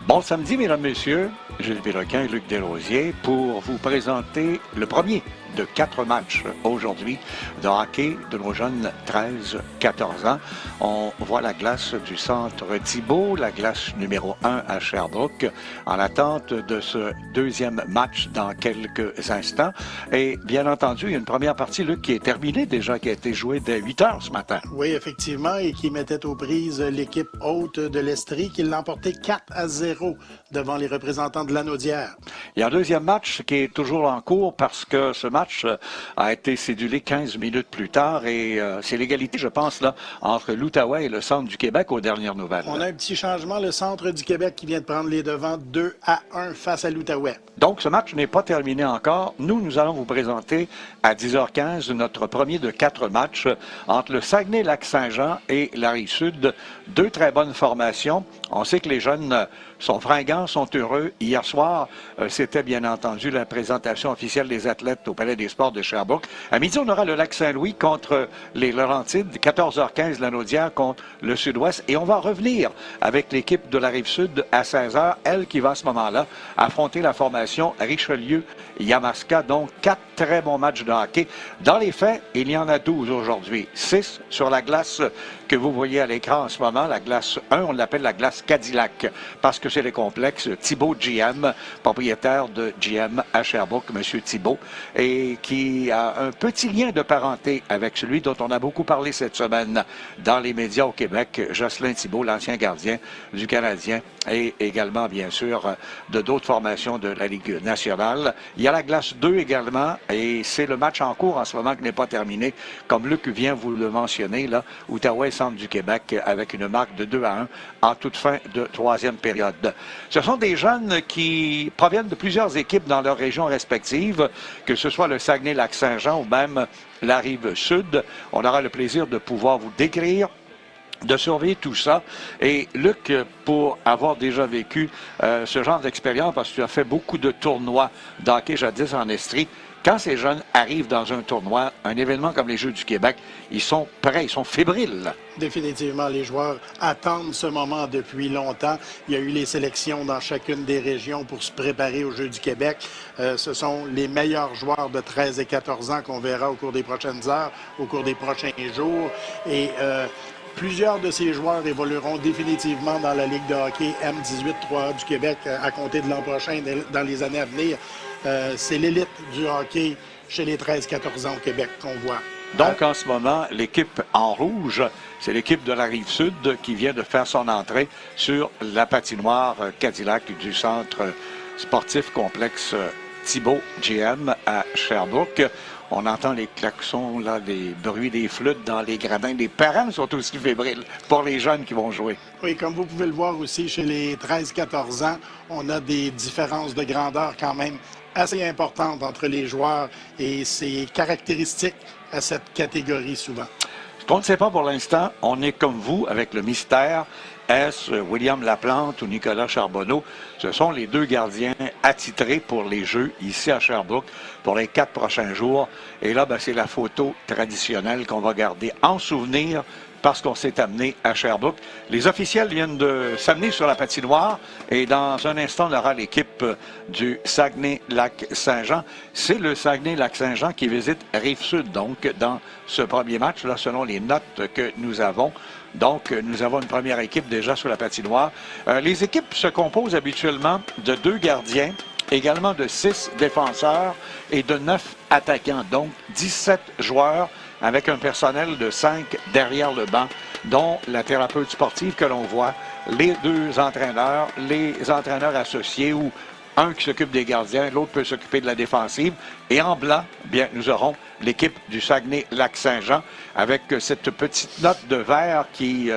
Bon samedi, mesdames, messieurs. Gilles Péloquin et Luc Desrosiers pour vous présenter le premier de 4 matchs aujourd'hui de hockey de nos jeunes 13-14 ans. On voit la glace du centre Thibault, la glace numéro 1 à Sherbrooke, en attente de ce deuxième match dans quelques instants. Et bien entendu, il y a une première partie, Luc, qui est terminée déjà, qui a été jouée dès 8 heures ce matin. Oui, effectivement, et qui mettait aux prises l'équipe haute de l'Estrie, qui l'emportait 4-0 devant les représentants de Lanaudière. Il y a un deuxième match qui est toujours en cours parce que ce match a été cédulé 15 minutes plus tard et c'est l'égalité, je pense, là, entre l'Outaouais et le Centre du Québec aux dernières nouvelles. On a un petit changement, le Centre du Québec qui vient de prendre les devants 2-1 face à l'Outaouais. Donc, ce match n'est pas terminé encore. Nous allons vous présenter à 10h15 notre premier de 4 matchs entre le Saguenay-Lac-Saint-Jean et la Rive-Sud. 2 très bonnes formations. On sait que les jeunes sont fringants, sont heureux. Hier soir, c'était bien entendu la présentation officielle des athlètes au Palais des Sports de Sherbrooke. À midi, on aura le Lac-Saint-Louis contre les Laurentides. 14h15, Lanaudière contre le Sud-Ouest. Et on va revenir avec l'équipe de la Rive-Sud à 16h, elle qui va à ce moment-là affronter la formation Richelieu-Yamaska. Donc, 4 très bons matchs de hockey. Dans les faits, il y en a 12 aujourd'hui. 6 sur la glace que vous voyez à l'écran en ce moment. La glace 1, on l'appelle la glace Cadillac parce que c'est les complexes Thibault GM, propriétaire de GM à Sherbrooke, M. Thibault, et qui a un petit lien de parenté avec celui dont on a beaucoup parlé cette semaine dans les médias au Québec, Jocelyn Thibault, l'ancien gardien du Canadien et également, bien sûr, de d'autres formations de la Ligue nationale. Il y a la glace 2 également, et c'est le match en cours en ce moment qui n'est pas terminé, comme Luc vient vous le mentionner, là, Outaouais Centre du Québec, avec une marque de 2-1 en toute fin de troisième période. Ce sont des jeunes qui proviennent de plusieurs équipes dans leurs régions respectives, que ce soit le Saguenay-Lac-Saint-Jean ou même la Rive-Sud. On aura le plaisir de pouvoir vous décrire, de surveiller tout ça. Et Luc, pour avoir déjà vécu ce genre d'expérience, parce que tu as fait beaucoup de tournois d'hockey jadis en Estrie, quand ces jeunes arrivent dans un tournoi, un événement comme les Jeux du Québec, ils sont prêts, ils sont fébriles. Définitivement, les joueurs attendent ce moment depuis longtemps. Il y a eu les sélections dans chacune des régions pour se préparer aux Jeux du Québec. Ce sont les meilleurs joueurs de 13 et 14 ans qu'on verra au cours des prochaines heures, au cours des prochains jours. Et plusieurs de ces joueurs évolueront définitivement dans la Ligue de hockey M18 3A du Québec à compter de l'an prochain, dans les années à venir. C'est l'élite du hockey chez les 13-14 ans au Québec qu'on voit. Donc, en ce moment, l'équipe en rouge, c'est l'équipe de la Rive-Sud qui vient de faire son entrée sur la patinoire Cadillac du centre sportif complexe Thibault GM à Sherbrooke. On entend les klaxons, là, les bruits des flûtes dans les gradins. Les parents sont aussi fébriles pour les jeunes qui vont jouer. Oui, comme vous pouvez le voir aussi, chez les 13-14 ans, on a des différences de grandeur quand même assez importantes entre les joueurs et c'est caractéristique à cette catégorie souvent. Ce qu'on ne sait pas pour l'instant, on est comme vous avec le mystère. Est-ce William Laplante ou Nicolas Charbonneau? Ce sont les 2 gardiens attitrés pour les Jeux ici à Sherbrooke pour les 4 prochains jours. Et là, c'est la photo traditionnelle qu'on va garder en souvenir parce qu'on s'est amené à Sherbrooke. Les officiels viennent de s'amener sur la patinoire et dans un instant, on aura l'équipe du Saguenay-Lac-Saint-Jean. C'est le Saguenay-Lac-Saint-Jean qui visite Rive-Sud, donc, dans ce premier match, là, selon les notes que nous avons. Donc, nous avons une première équipe déjà sur la patinoire. Les équipes se composent habituellement de 2 gardiens, également de 6 défenseurs et de 9 attaquants. Donc, 17 joueurs avec un personnel de 5 derrière le banc, dont la thérapeute sportive que l'on voit, les 2 entraîneurs, les entraîneurs associés ou un qui s'occupe des gardiens, l'autre peut s'occuper de la défensive. Et en blanc, bien, nous aurons l'équipe du Saguenay-Lac-Saint-Jean avec cette petite note de vert qui,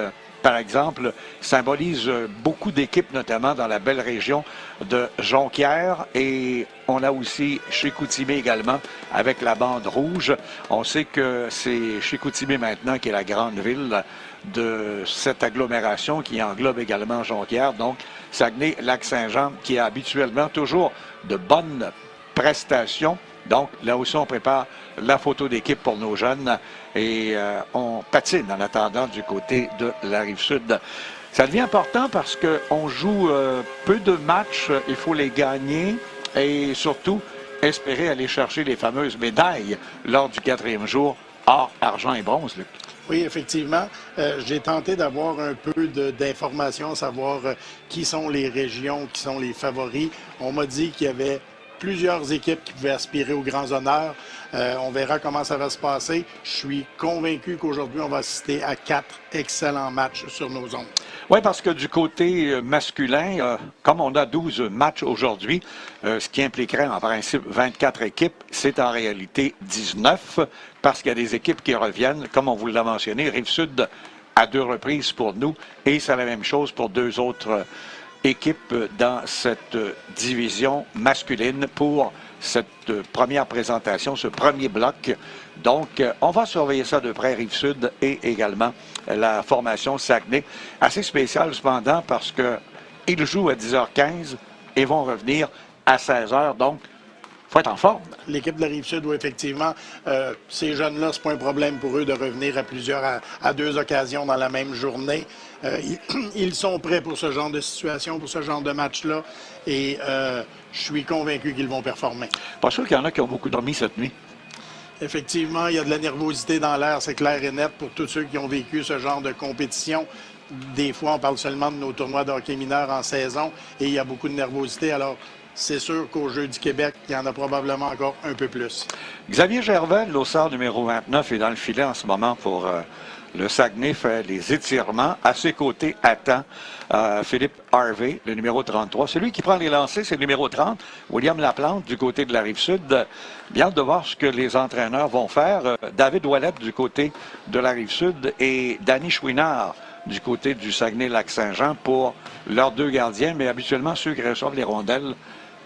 par exemple, symbolise beaucoup d'équipes, notamment dans la belle région de Jonquière. Et on a aussi Chicoutimi également avec la bande rouge. On sait que c'est Chicoutimi maintenant qui est la grande ville de cette agglomération qui englobe également Jonquière. Donc, Saguenay-Lac-Saint-Jean qui a habituellement toujours de bonnes prestations. Donc, là aussi, on prépare la photo d'équipe pour nos jeunes et on patine en attendant du côté de la Rive-Sud. Ça devient important parce qu'on joue peu de matchs, il faut les gagner et surtout espérer aller chercher les fameuses médailles lors du 4e jour, or, argent et bronze, Luc. Oui, effectivement. J'ai tenté d'avoir un peu d'informations, savoir qui sont les régions, qui sont les favoris. On m'a dit qu'il y avait plusieurs équipes qui pouvaient aspirer aux grands honneurs. On verra comment ça va se passer. Je suis convaincu qu'aujourd'hui, on va assister à 4 excellents matchs sur nos ondes. Oui, parce que du côté masculin, comme on a 12 matchs aujourd'hui, ce qui impliquerait en principe 24 équipes, c'est en réalité 19, parce qu'il y a des équipes qui reviennent, comme on vous l'a mentionné, Rive-Sud à 2 reprises pour nous, et c'est la même chose pour 2 autres équipes dans cette division masculine pour cette première présentation, ce premier bloc. Donc, on va surveiller ça de près, Rive-Sud et également la formation Saguenay. Assez spécial cependant parce qu'ils jouent à 10h15 et vont revenir à 16h. Donc, il faut être en forme. L'équipe de la Rive-Sud, oui, effectivement, ces jeunes-là, c'est pas un problème pour eux de revenir à 2 occasions dans la même journée. Ils sont prêts pour ce genre de situation, pour ce genre de match-là, et je suis convaincu qu'ils vont performer. Pas sûr qu'il y en a qui ont beaucoup dormi cette nuit. Effectivement, il y a de la nervosité dans l'air, c'est clair et net pour tous ceux qui ont vécu ce genre de compétition. Des fois, on parle seulement de nos tournois de hockey mineur en saison et il y a beaucoup de nervosité. Alors, c'est sûr qu'au Jeux du Québec, il y en a probablement encore un peu plus. Xavier Gervais, l'ossard numéro 29, est dans le filet en ce moment pour le Saguenay, fait les étirements. À ses côtés attend Philippe Harvey, le numéro 33. Celui qui prend les lancers, c'est le numéro 30, William Laplante, du côté de la Rive-Sud. Bien hâte de voir ce que les entraîneurs vont faire. David Ouellette, du côté de la Rive-Sud, et Danny Chouinard, du côté du Saguenay-Lac-Saint-Jean, pour leurs 2 gardiens, mais habituellement ceux qui reçoivent les rondelles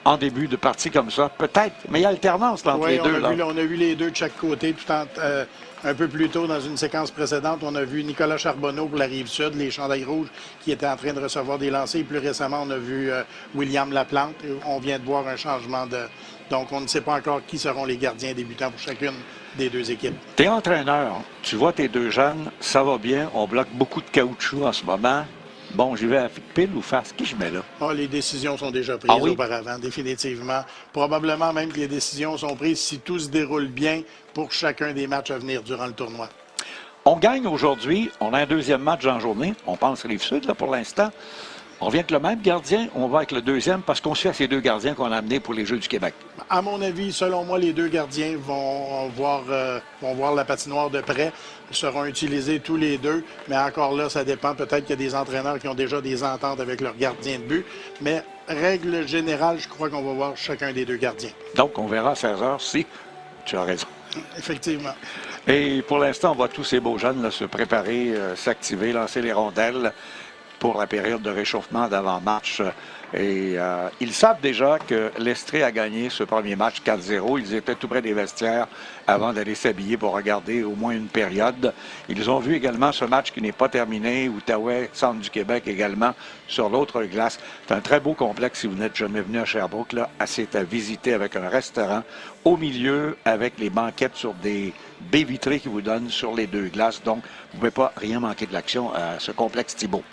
en début de partie comme ça. Peut-être, mais il y a alternance entre les deux. On a vu les deux de chaque côté. Un peu plus tôt, dans une séquence précédente, on a vu Nicolas Charbonneau pour la Rive-Sud, les chandails rouges, qui étaient en train de recevoir des lancers. Et plus récemment, on a vu William Laplante. On vient de voir un changement de... Donc, on ne sait pas encore qui seront les gardiens débutants pour chacune des 2 équipes. T'es entraîneur, tu vois tes 2 jeunes, ça va bien, on bloque beaucoup de caoutchouc en ce moment. Bon, j'y vais à pile ou face, qui je mets là? Ah, les décisions sont déjà prises oui? auparavant, définitivement. Probablement même que les décisions sont prises si tout se déroule bien pour chacun des matchs à venir durant le tournoi. On gagne aujourd'hui, on a un 2e match en journée, on pense Rive-Sud là pour l'instant. On vient avec le même gardien, on va avec le 2e parce qu'on se fait à ces 2 gardiens qu'on a amenés pour les Jeux du Québec. À mon avis, selon moi, les 2 gardiens vont voir la patinoire de près, seront utilisés tous les 2, mais encore là, ça dépend. Peut-être qu'il y a des entraîneurs qui ont déjà des ententes avec leurs gardiens de but, mais règle générale, je crois qu'on va voir chacun des 2 gardiens. Donc, on verra à 16h si tu as raison. Effectivement. Et pour l'instant, on voit tous ces beaux jeunes là, se préparer, s'activer, lancer les rondelles pour la période de réchauffement d'avant-match. Et ils savent déjà que l'Estrie a gagné ce premier match 4-0. Ils étaient tout près des vestiaires avant d'aller s'habiller pour regarder au moins une période. Ils ont vu également ce match qui n'est pas terminé, Outaouais, Centre du Québec également, sur l'autre glace. C'est un très beau complexe si vous n'êtes jamais venu à Sherbrooke. Là, c'est à visiter avec un restaurant au milieu, avec les banquettes sur des baies vitrées qui vous donnent sur les 2 glaces. Donc, vous ne pouvez pas rien manquer de l'action à ce complexe Thibault.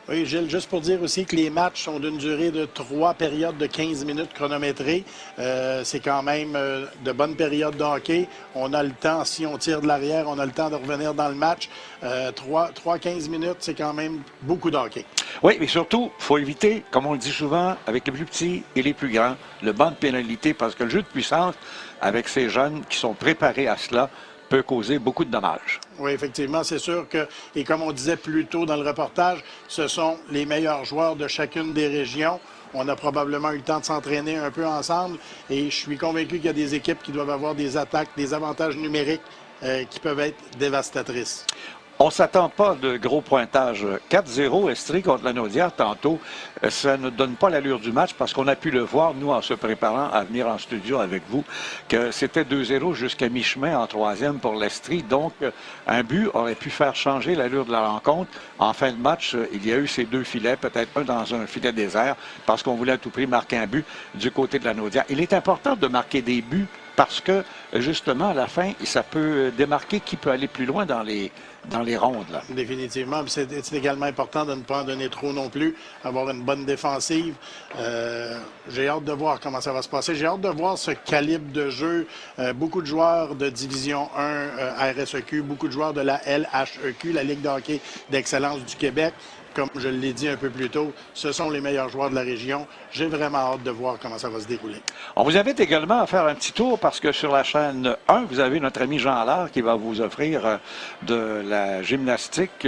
Oui, Gilles, juste pour dire aussi que les matchs sont d'une durée de 3 périodes de 15 minutes chronométrées. C'est quand même de bonnes périodes de hockey. On a le temps, si on tire de l'arrière, on a le temps de revenir dans le match. 3-15 minutes, c'est quand même beaucoup de hockey. Oui, mais surtout, il faut éviter, comme on le dit souvent, avec les plus petits et les plus grands, le banc de pénalité, parce que le jeu de puissance, avec ces jeunes qui sont préparés à cela, peut causer beaucoup de dommages. Oui, effectivement, c'est sûr que, et comme on disait plus tôt dans le reportage, ce sont les meilleurs joueurs de chacune des régions. On a probablement eu le temps de s'entraîner un peu ensemble et je suis convaincu qu'il y a des équipes qui doivent avoir des attaques, des avantages numériques qui peuvent être dévastatrices. On ne s'attend pas de gros pointages. 4-0, Estrie contre la Naudière tantôt. Ça ne donne pas l'allure du match parce qu'on a pu le voir, nous, en se préparant à venir en studio avec vous, que c'était 2-0 jusqu'à mi-chemin en 3e pour l'Estrie. Donc, un but aurait pu faire changer l'allure de la rencontre. En fin de match, il y a eu ces 2 filets, peut-être un dans un filet désert, parce qu'on voulait à tout prix marquer un but du côté de la Naudière. Il est important de marquer des buts parce que, justement, à la fin, ça peut démarquer qui peut aller plus loin dans les rondes. Là. Définitivement. Puis c'est également important de ne pas en donner trop non plus, avoir une bonne défensive. J'ai hâte de voir comment ça va se passer. J'ai hâte de voir ce calibre de jeu. Beaucoup de joueurs de Division 1 RSEQ, beaucoup de joueurs de la LHEQ, la Ligue de hockey d'excellence du Québec. Comme je l'ai dit un peu plus tôt, ce sont les meilleurs joueurs de la région. J'ai vraiment hâte de voir comment ça va se dérouler. On vous invite également à faire un petit tour parce que sur la chaîne 1, vous avez notre ami Jean Allard qui va vous offrir de la gymnastique.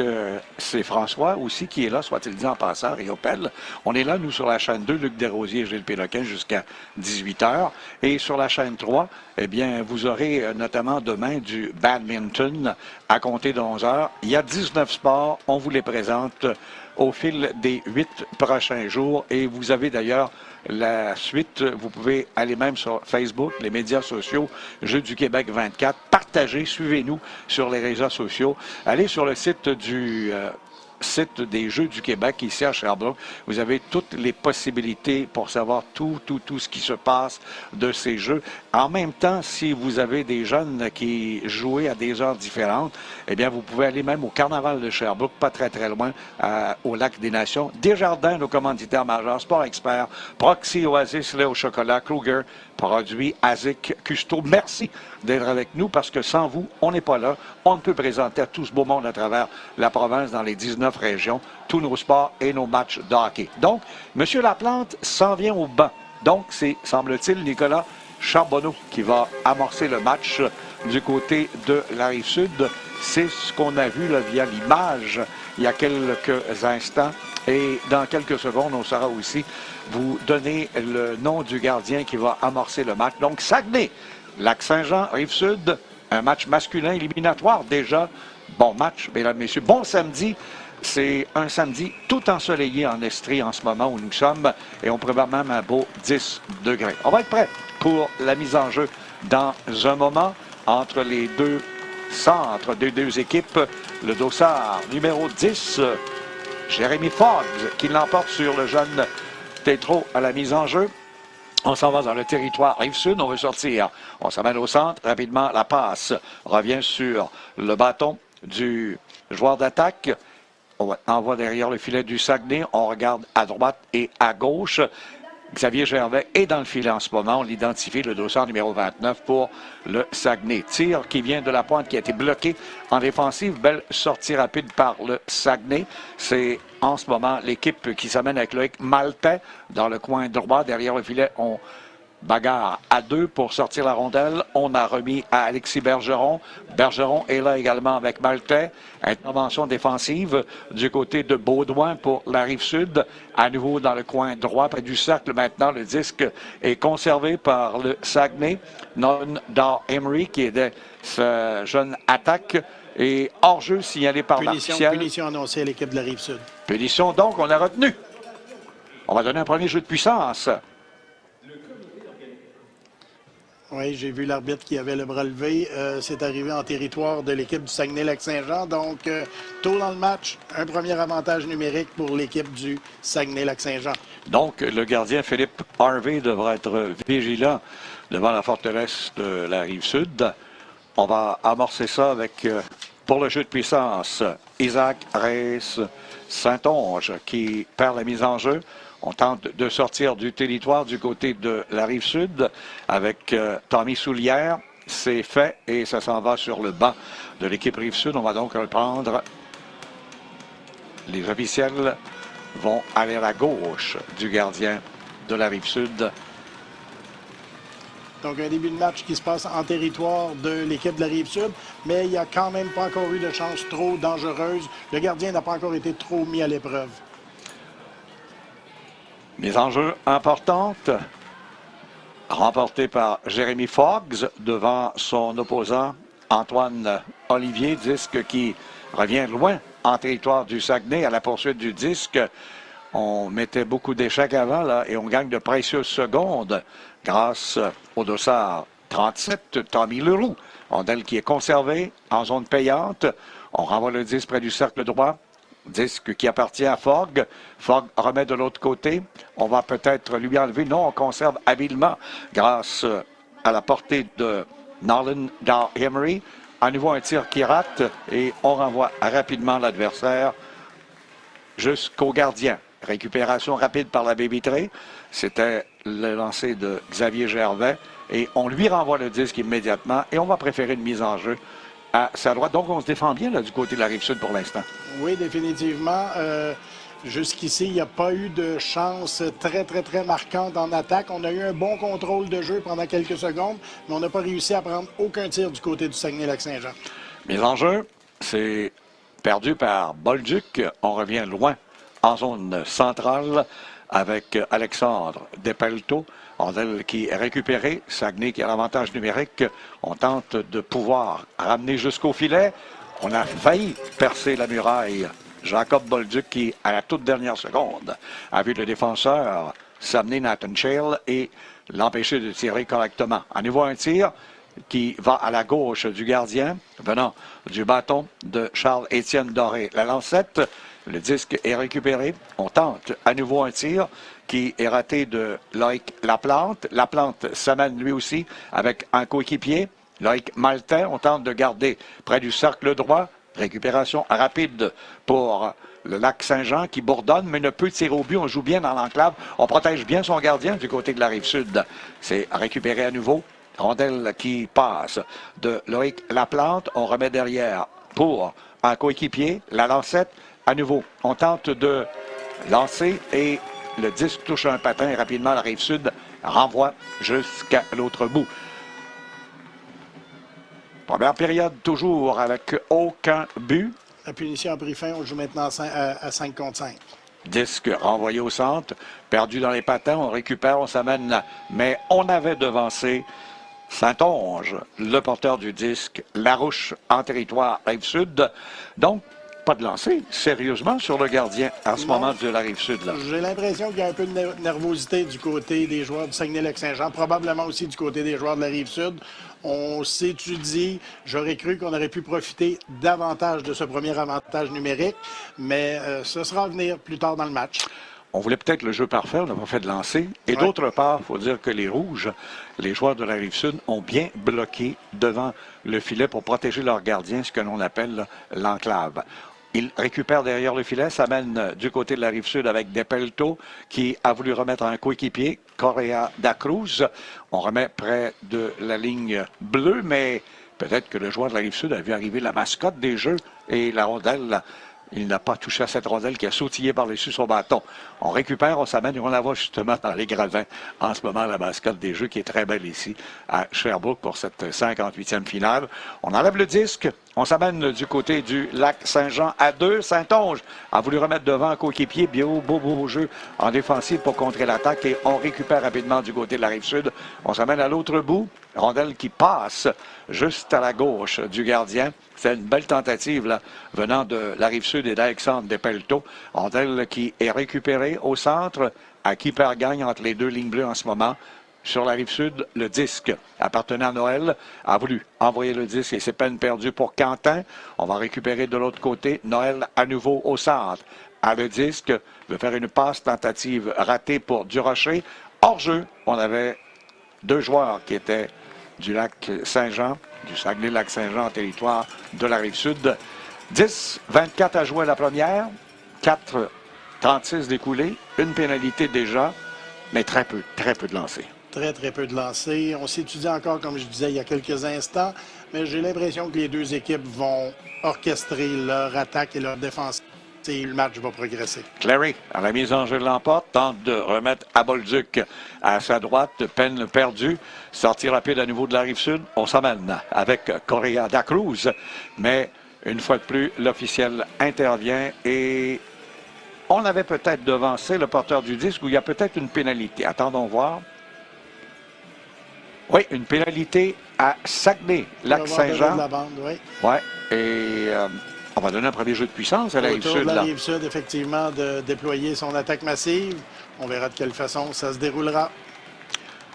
C'est François aussi qui est là, soit-il dit en passant, Riopel. On est là, nous, sur la chaîne 2, Luc Desrosiers et Gilles Péloquin jusqu'à 18h. Et sur la chaîne 3, eh bien, vous aurez notamment demain du badminton à compter de 11h. Il y a 19 sports, on vous les présente au fil des 8 prochains jours. Et vous avez d'ailleurs la suite. Vous pouvez aller même sur Facebook, les médias sociaux, Jeux du Québec 24. Partagez, suivez-nous sur les réseaux sociaux. Allez sur le site site des Jeux du Québec ici à Sherbrooke. Vous avez toutes les possibilités pour savoir tout ce qui se passe de ces Jeux. En même temps, si vous avez des jeunes qui jouent à des heures différentes, eh bien, vous pouvez aller même au Carnaval de Sherbrooke, pas très loin, au Lac des Nations. Desjardins, nos commanditaires majeurs, Sport Expert, Proxy, Oasis, lait au chocolat, Kruger, produits ASIC, Custo. Merci d'être avec nous parce que sans vous, on n'est pas là. On ne peut présenter à tout ce beau monde à travers la province dans les 19 régions, tous nos sports et nos matchs de hockey. Donc, M. Laplante s'en vient au banc. Donc, c'est, semble-t-il, Nicolas Charbonneau qui va amorcer le match du côté de la Rive-Sud. C'est ce qu'on a vu là, via l'image il y a quelques instants. Et dans quelques secondes, on saura aussi vous donner le nom du gardien qui va amorcer le match. Donc, Saguenay, Lac-Saint-Jean, Rive-Sud, un match masculin éliminatoire déjà. Bon match, mesdames, messieurs. Bon samedi. C'est un samedi tout ensoleillé en Estrie en ce moment où nous sommes et on prévoit même un beau 10 degrés. On va être prêt pour la mise en jeu dans un moment entre les deux centres des deux équipes. Le dossard numéro 10, Jérémy Forbes, qui l'emporte sur le jeune Tétro à la mise en jeu. On s'en va dans le territoire Rive-Sud, on veut sortir. On s'amène au centre, rapidement la passe revient sur le bâton du joueur d'attaque. On envoie derrière le filet du Saguenay. On regarde à droite et à gauche. Xavier Gervais est dans le filet en ce moment. On l'identifie, le dossard numéro 29 pour le Saguenay. Tir qui vient de la pointe qui a été bloqué en défensive. Belle sortie rapide par le Saguenay. C'est en ce moment l'équipe qui s'amène avec Loïc Maltais dans le coin droit. Derrière le filet, on bagarre à deux pour sortir la rondelle. On a remis à Alexis Bergeron. Bergeron est là également avec Maltais. Intervention défensive du côté de Baudouin pour la Rive-Sud. À nouveau dans le coin droit, près du cercle. Maintenant, le disque est conservé par le Saguenay. Non Dar Emery qui est ce jeune attaque. Et hors-jeu signalé par Martial. Punition annoncée à l'équipe de la Rive-Sud. Punition donc, on a retenu. On va donner un premier jeu de puissance. Oui, j'ai vu l'arbitre qui avait le bras levé. C'est arrivé en territoire de l'équipe du Saguenay-Lac-Saint-Jean. Donc, tôt dans le match, un premier avantage numérique pour l'équipe du Saguenay-Lac-Saint-Jean. Donc, le gardien Philippe Harvey devra être vigilant devant la forteresse de la Rive-Sud. On va amorcer ça avec, pour le jeu de puissance, Isaac Reyes Saint-Onge qui perd la mise en jeu. On tente de sortir du territoire du côté de la Rive-Sud avec Tommy Soulière. C'est fait et ça s'en va sur le banc de l'équipe Rive-Sud. On va donc reprendre. Les officiels vont aller à la gauche du gardien de la Rive-Sud. Donc, un début de match qui se passe en territoire de l'équipe de la Rive-Sud, mais il n'y a quand même pas encore eu de chance trop dangereuse. Le gardien n'a pas encore été trop mis à l'épreuve. Mise en jeu importante, remportée par Jérémy Forbes devant son opposant Antoine Olivier, disque qui revient loin en territoire du Saguenay à la poursuite du disque. On mettait beaucoup d'échecs avant là, et on gagne de précieuses secondes grâce au dossard 37, Tommy Leroux. Rondelle qui est conservée en zone payante. On renvoie le disque près du cercle droit. Disque qui appartient à Fogg. Fogg remet de l'autre côté. On va peut-être lui enlever. Non, on conserve habilement grâce à la portée de Nolan Emery. À nouveau, un tir qui rate et on renvoie rapidement l'adversaire jusqu'au gardien. Récupération rapide par la baie vitrée. C'était le lancer de Xavier Gervais. Et on lui renvoie le disque immédiatement. Et on va préférer une mise en jeu à sa droite. Donc, on se défend bien là, du côté de la Rive-Sud pour l'instant. Oui, définitivement. Jusqu'ici, il n'y a pas eu de chance très marquante en attaque. On a eu un bon contrôle de jeu pendant quelques secondes, mais on n'a pas réussi à prendre aucun tir du côté du Saguenay-Lac-Saint-Jean. Mise en jeu, c'est perdu par Bolduc. On revient loin en zone centrale avec Alexandre Despelto. Rondelle qui est récupérée. Saguenay qui a l'avantage numérique. On tente de pouvoir ramener jusqu'au filet. On a failli percer la muraille. Jacob Bolduc qui, à la toute dernière seconde, a vu le défenseur s'amener Nathan Shale et l'empêcher de tirer correctement. À nouveau un tir qui va à la gauche du gardien, venant du bâton de Charles-Étienne Doré. La lancette, le disque est récupéré. On tente à nouveau un tir qui est raté de Loïc Laplante. Laplante s'amène lui aussi avec un coéquipier. Loïc Maltais, on tente de garder près du cercle droit. Récupération rapide pour le Lac-Saint-Jean qui bourdonne, mais ne peut tirer au but. On joue bien dans l'enclave. On protège bien son gardien du côté de la Rive-Sud. C'est récupéré à nouveau. Rondelle qui passe de Loïc Laplante. On remet derrière pour un coéquipier. La lancette, à nouveau. On tente de lancer et le disque touche un patin. Rapidement, la Rive-Sud renvoie jusqu'à l'autre bout. Première période, toujours avec aucun but. La punition a pris fin. On joue maintenant à 5 contre 5. Disque renvoyé au centre, perdu dans les patins, on récupère, on s'amène. Mais on avait devancé Saint-Onge, le porteur du disque, Larouche en territoire Rive-Sud. Donc, pas de lancer, sérieusement, sur le gardien à ce moment de la Rive-Sud. J'ai l'impression qu'il y a un peu de nervosité du côté des joueurs du Saguenay-Lac-Saint-Jean, probablement aussi du côté des joueurs de la Rive-Sud. On s'étudie. J'aurais cru qu'on aurait pu profiter davantage de ce premier avantage numérique, mais ce sera à venir plus tard dans le match. On voulait peut-être le jeu parfait, on n'a pas fait de lancer. Et d'autre part, il faut dire que les Rouges, les joueurs de la Rive-Sud, ont bien bloqué devant le filet pour protéger leur gardien, ce que l'on appelle l'enclave. Il récupère derrière le filet, s'amène du côté de la Rive-Sud avec Despelto qui a voulu remettre un coéquipier, Correa da Cruz. On remet près de la ligne bleue, mais peut-être que le joueur de la Rive-Sud a vu arriver la mascotte des Jeux et la rondelle. Il n'a pas touché à cette rondelle qui a sautillé par-dessus son bâton. On récupère, on s'amène et on la voit justement dans les gradins. En ce moment, la mascotte des Jeux qui est très belle ici à Sherbrooke pour cette 58e finale. On enlève le disque. On s'amène du côté du Lac-Saint-Jean à 2. Saint-Onge a voulu remettre devant un coéquipier. Beau jeu en défensive pour contrer l'attaque et on récupère rapidement du côté de la Rive-Sud. On s'amène à l'autre bout. Rondelle qui passe juste à la gauche du gardien. C'est une belle tentative là, venant de la Rive-Sud et d'Alexandre Despelto. Rondelle qui est récupérée au centre. À qui perd gagne entre les deux lignes bleues en ce moment. Sur la Rive-Sud, le disque appartenant à Noël a voulu envoyer le disque et c'est peine perdue pour Quentin. On va récupérer de l'autre côté. Noël à nouveau au centre. À le disque, veut faire une passe tentative ratée pour Durocher. Hors jeu, on avait deux joueurs qui étaient du Lac-Saint-Jean, du Saguenay-Lac-Saint-Jean en territoire de la Rive-Sud. 10-24 à jouer à la première. 4-36 découlés. Une pénalité déjà, mais très peu de lancers. Très peu de lancers. On s'étudie encore, comme je disais il y a quelques instants, mais j'ai l'impression que les deux équipes vont orchestrer leur attaque et leur défense. Et le match va progresser. Clary, à la mise en jeu de l'emporte, tente de remettre à Bolduc à sa droite, peine perdue. Sortie rapide à nouveau de la Rive-Sud. On s'amène avec Correa da Cruz, mais une fois de plus, l'officiel intervient et on avait peut-être devancé le porteur du disque où il y a peut-être une pénalité. Attendons voir. Oui, une pénalité à Saguenay-Lac-Saint-Jean. Oui. Et on va donner un premier jeu de puissance à la Rive-Sud. Autour de la Rive-Sud, effectivement, de déployer son attaque massive. On verra de quelle façon ça se déroulera.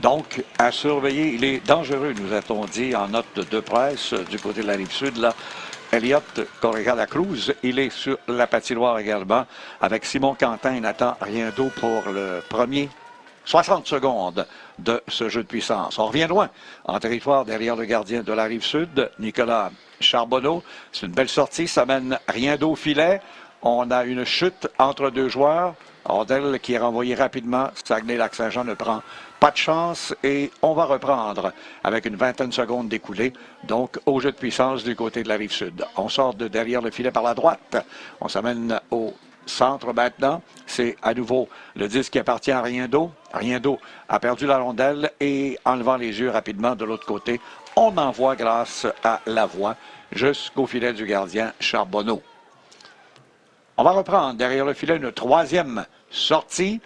Donc, à surveiller, il est dangereux, nous a-t-on dit en note de presse du côté de la Rive-Sud, là. Elliott Correa da Cruz, il est sur la patinoire également avec Simon Quentin. Il n'attend rien d'autre pour le premier 60 secondes de ce jeu de puissance. On revient loin en territoire derrière le gardien de la Rive-Sud, Nicolas Charbonneau. C'est une belle sortie, ça mène rien d'au filet. On a une chute entre deux joueurs. Rondelle qui est renvoyé rapidement. Saguenay-Lac-Saint-Jean ne prend pas de chance et on va reprendre avec une vingtaine de secondes d'écoulées. Donc, au jeu de puissance du côté de la Rive-Sud. On sort de derrière le filet par la droite. On s'amène au centre maintenant. C'est à nouveau le disque qui appartient à Riendo. Riendo a perdu la rondelle et en levant les yeux rapidement de l'autre côté, on envoie grâce à Lavoie jusqu'au filet du gardien Charbonneau. On va reprendre derrière le filet une troisième sortie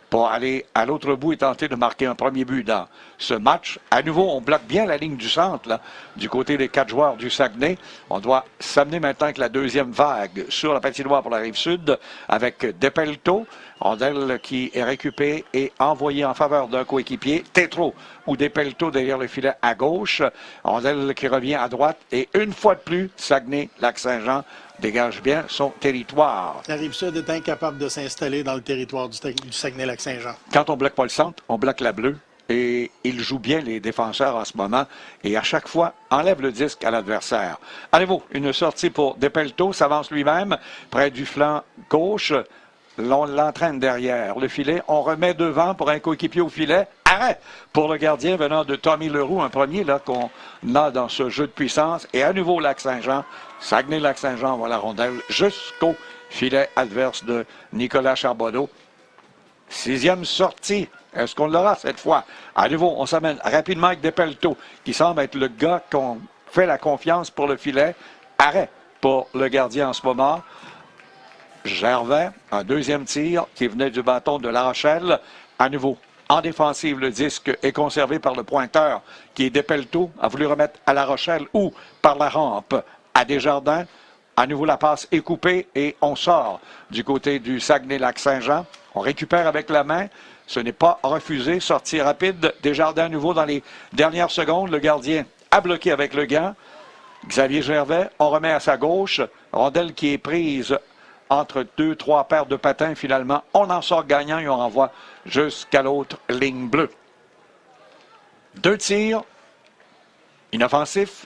pour aller à l'autre bout et tenter de marquer un premier but dans ce match. À nouveau, on bloque bien la ligne du centre, là, du côté des 4 joueurs du Saguenay. On doit s'amener maintenant avec la deuxième vague sur la patinoire pour la Rive-Sud avec Depelto. Rondelle qui est récupérée et envoyée en faveur d'un coéquipier. Tétro ou Depelto derrière le filet à gauche. Rondelle qui revient à droite. Et une fois de plus, Saguenay-Lac-Saint-Jean dégage bien son territoire. La Rive-Sud est incapable de s'installer dans le territoire du Saguenay-Lac-Saint-Jean. Quand on bloque pas le centre, on bloque la bleue. Et il joue bien les défenseurs en ce moment. Et à chaque fois, enlève le disque à l'adversaire. À nouveau, une sortie pour Depelto. S'avance lui-même près du flanc gauche. On l'entraîne derrière le filet. On remet devant pour un coéquipier au filet. Arrêt pour le gardien venant de Tommy Leroux, un premier là qu'on a dans ce jeu de puissance. Et à nouveau, Lac-Saint-Jean. Saguenay-Lac-Saint-Jean envoie la rondelle jusqu'au filet adverse de Nicolas Charbonneau. 6e sortie. Est-ce qu'on l'aura cette fois? À nouveau, on s'amène rapidement avec Depelto, qui semble être le gars qu'on fait la confiance pour le filet. Arrêt pour le gardien en ce moment. Gervais, un deuxième tir qui venait du bâton de La Rochelle. À nouveau, en défensive, le disque est conservé par le pointeur, qui est Depelto, a voulu remettre à La Rochelle ou par la rampe à Desjardins. À nouveau, la passe est coupée et on sort du côté du Saguenay-Lac-Saint-Jean. On récupère avec la main. Ce n'est pas refusé. Sortie rapide. Desjardins à nouveau dans les dernières secondes. Le gardien a bloqué avec le gant. Xavier Gervais, on remet à sa gauche. Rondelle qui est prise entre 2-3 paires de patins. Finalement, on en sort gagnant et on renvoie jusqu'à l'autre ligne bleue. 2 tirs inoffensifs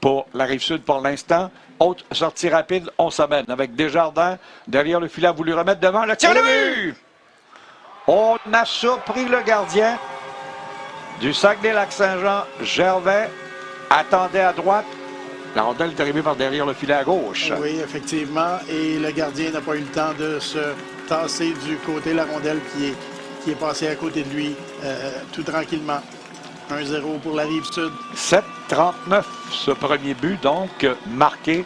pour la Rive-Sud pour l'instant. Autre sortie rapide, on s'amène avec Desjardins. Derrière le filet, a voulu remettre devant. Le tir de but! On a surpris le gardien du Saguenay-Lac-Saint-Jean. Gervais attendait à droite. La rondelle est arrivée par derrière le filet à gauche. Oui, effectivement. Et le gardien n'a pas eu le temps de se tasser du côté de la rondelle qui est passée à côté de lui tout tranquillement. 1-0 pour la Rive-Sud. 7-39, ce premier but, donc, marqué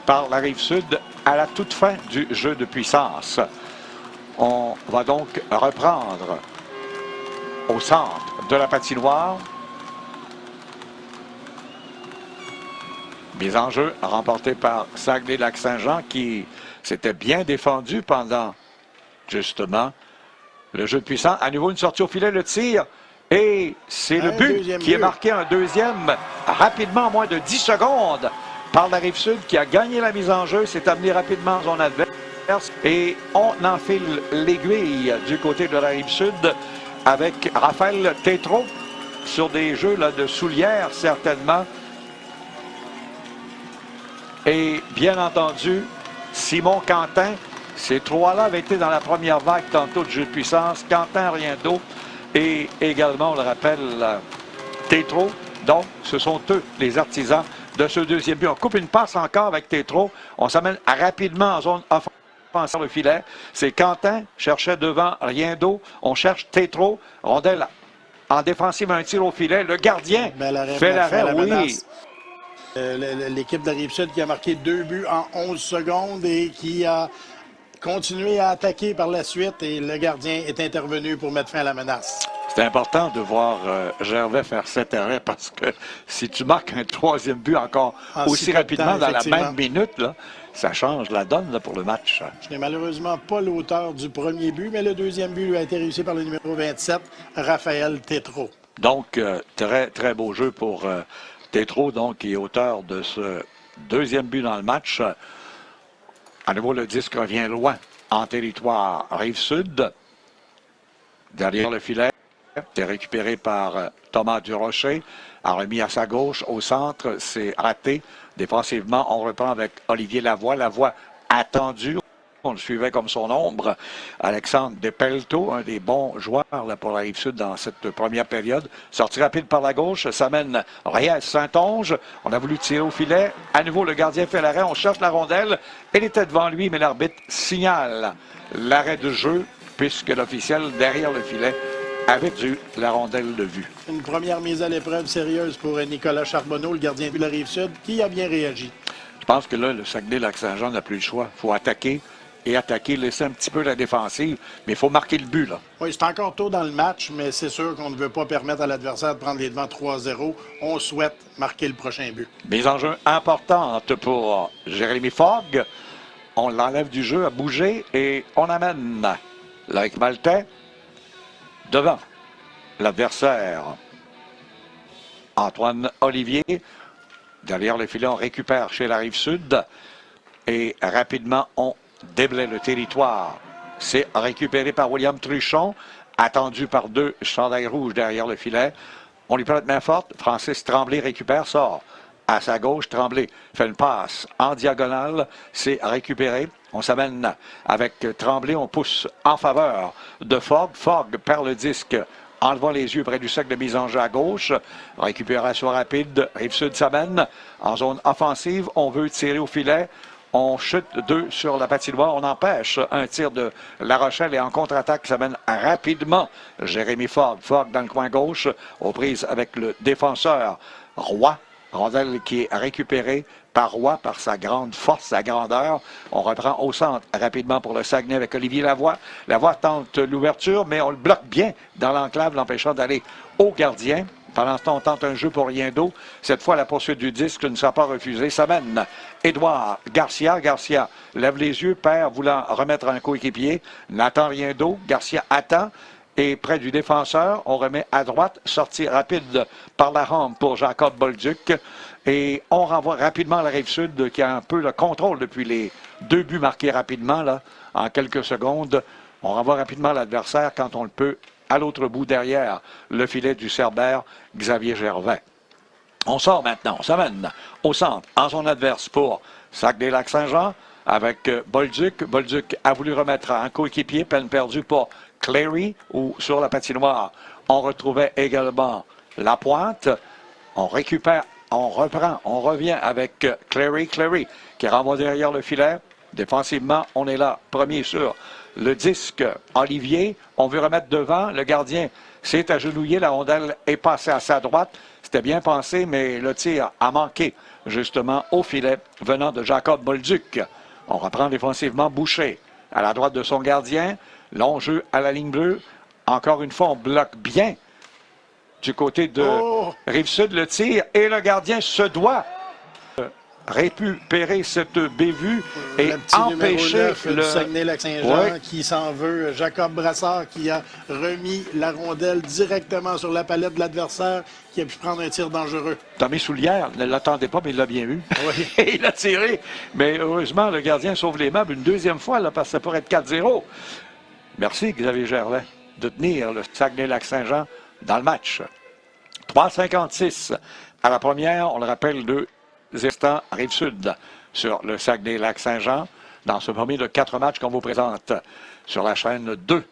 par la Rive-Sud à la toute fin du jeu de puissance. On va donc reprendre au centre de la patinoire. Mise en jeu remportée par Saguenay-Lac-Saint-Jean qui s'était bien défendu pendant, justement, le jeu de puissance. À nouveau, une sortie au filet, le tir. Et c'est le but qui est marqué, un deuxième, rapidement, en moins de 10 secondes, par la Rive-Sud qui a gagné la mise en jeu, s'est amené rapidement en zone adverse. Et on enfile l'aiguille du côté de la Rive-Sud avec Raphaël Tétro sur des jeux là, de soulière, certainement. Et bien entendu, Simon Quentin. Ces trois-là avaient été dans la première vague tantôt de jeu de puissance. Quentin Riendo et également, on le rappelle, Tétro. Donc, ce sont eux les artisans de ce deuxième but. On coupe une passe encore avec Tétro. On s'amène rapidement en zone offensive le filet. C'est Quentin, cherchait devant Riendo. On cherche Tétro. Rondelle en défensive, un tir au filet. Le gardien fait l'arrêt, oui. L'équipe de la Rive-Sud qui a marqué 2 buts en 11 secondes et qui a continué à attaquer par la suite. Et le gardien est intervenu pour mettre fin à la menace. C'est important de voir Gervais faire cet arrêt parce que si tu marques un troisième but encore aussi rapidement dans la même minute, là, ça change la donne là, pour le match. Je n'ai malheureusement pas l'auteur du premier but, mais le deuxième but lui a été réussi par le numéro 27, Raphaël Tétro. Donc, très, très beau jeu pour Tétro, donc, qui est auteur de ce deuxième but dans le match. À nouveau, le disque revient loin en territoire Rive-Sud. derrière le filet. C'est récupéré par Thomas Durocher. A remis à sa gauche. Au centre, c'est raté. Défensivement, on reprend avec Olivier Lavoie. Lavoie attendu. On le suivait comme son ombre. Alexandre Despelto, un des bons joueurs là, pour la Rive-Sud dans cette première période. Sortie rapide par la gauche, ça mène Reyes Saint-Onge. On a voulu tirer au filet. À nouveau, le gardien fait l'arrêt. On cherche la rondelle. Elle était devant lui, mais l'arbitre signale l'arrêt de jeu puisque l'officiel derrière le filet avait la rondelle de vue. Une première mise à l'épreuve sérieuse pour Nicolas Charbonneau, le gardien de la Rive-Sud, qui a bien réagi. Je pense que là, le Saguenay-Lac-Saint-Jean n'a plus le choix. Il faut attaquer et attaquer, laisser un petit peu la défensive, mais il faut marquer le but, là. Oui, c'est encore tôt dans le match, mais c'est sûr qu'on ne veut pas permettre à l'adversaire de prendre les devants 3-0. On souhaite marquer le prochain but. Mise en jeu importante pour Jérémy Fogg. On l'enlève du jeu à bouger et on amène l'Aric Maltais devant l'adversaire. Antoine Olivier. Derrière le filet, on récupère chez la Rive-Sud et rapidement, on déblaye le territoire. C'est récupéré par William Truchon, attendu par deux chandails rouges derrière le filet. On lui prête main forte. Francis Tremblay récupère, sort. À sa gauche, Tremblay fait une passe en diagonale. C'est récupéré. On s'amène avec Tremblay. On pousse en faveur de Fogg. Fogg perd le disque en levant les yeux près du cercle de mise en jeu à gauche. Récupération rapide. Rive-Sud s'amène en zone offensive. On veut tirer au filet. On chute deux sur la patinoire. On empêche un tir de La Rochelle et en contre-attaque, ça mène rapidement Jérémy Fogg. Fogg dans le coin gauche, aux prises avec le défenseur Roy. Rondelle qui est récupérée par Roy, par sa grande force, sa grandeur. On reprend au centre rapidement pour le Saguenay avec Olivier Lavoie. Lavoie tente l'ouverture, mais on le bloque bien dans l'enclave, l'empêchant d'aller au gardien. Pendant ce temps, on tente un jeu pour rien d'eau. Cette fois, la poursuite du disque ne sera pas refusée. Ça mène Édouard Garcia. Garcia lève les yeux, perd, voulant remettre un coéquipier. N'attend rien d'eau. Garcia attend. Et près du défenseur, on remet à droite. Sortie rapide par la rampe pour Jacob Bolduc. Et on renvoie rapidement la Rive-Sud qui a un peu le contrôle depuis les deux buts marqués rapidement, là, en quelques secondes. On renvoie rapidement l'adversaire quand on le peut à l'autre bout derrière le filet du Cerbère, Xavier Gervais. On sort maintenant, on s'amène au centre, en zone adverse pour Saguenay-Lac-Saint-Jean avec Bolduc. Bolduc a voulu remettre un coéquipier, peine perdue pour Clary ou sur la patinoire. On retrouvait également Lapointe. On récupère, on reprend, on revient avec Clary. Clary qui renvoie derrière le filet. Défensivement, on est là, premier sur le disque. Olivier, on veut remettre devant. Le gardien s'est agenouillé. La rondelle est passée à sa droite. C'était bien pensé, mais le tir a manqué justement au filet venant de Jacob Bolduc. On reprend défensivement Boucher à la droite de son gardien. Long jeu à la ligne bleue. Encore une fois, on bloque bien du côté de Rive-Sud le tir. Et le gardien se doit récupérer cette bévue et empêcher le Saguenay-Lac-Saint-Jean qui s'en veut. Jacob Brassard qui a remis la rondelle directement sur la palette de l'adversaire qui a pu prendre un tir dangereux. Tommy Soulière ne l'attendait pas, mais il l'a bien vu. Oui. Il a tiré. Mais heureusement, le gardien sauve les meubles une deuxième fois là, parce que ça pourrait être 4-0. Merci, Xavier Gervais, de tenir le Saguenay-Lac-Saint-Jean dans le match. 3,56 à la première. On le rappelle, 2 instants Rive-Sud sur le Saguenay-Lac-Saint-Jean dans ce premier de 4 matchs qu'on vous présente sur la chaîne 2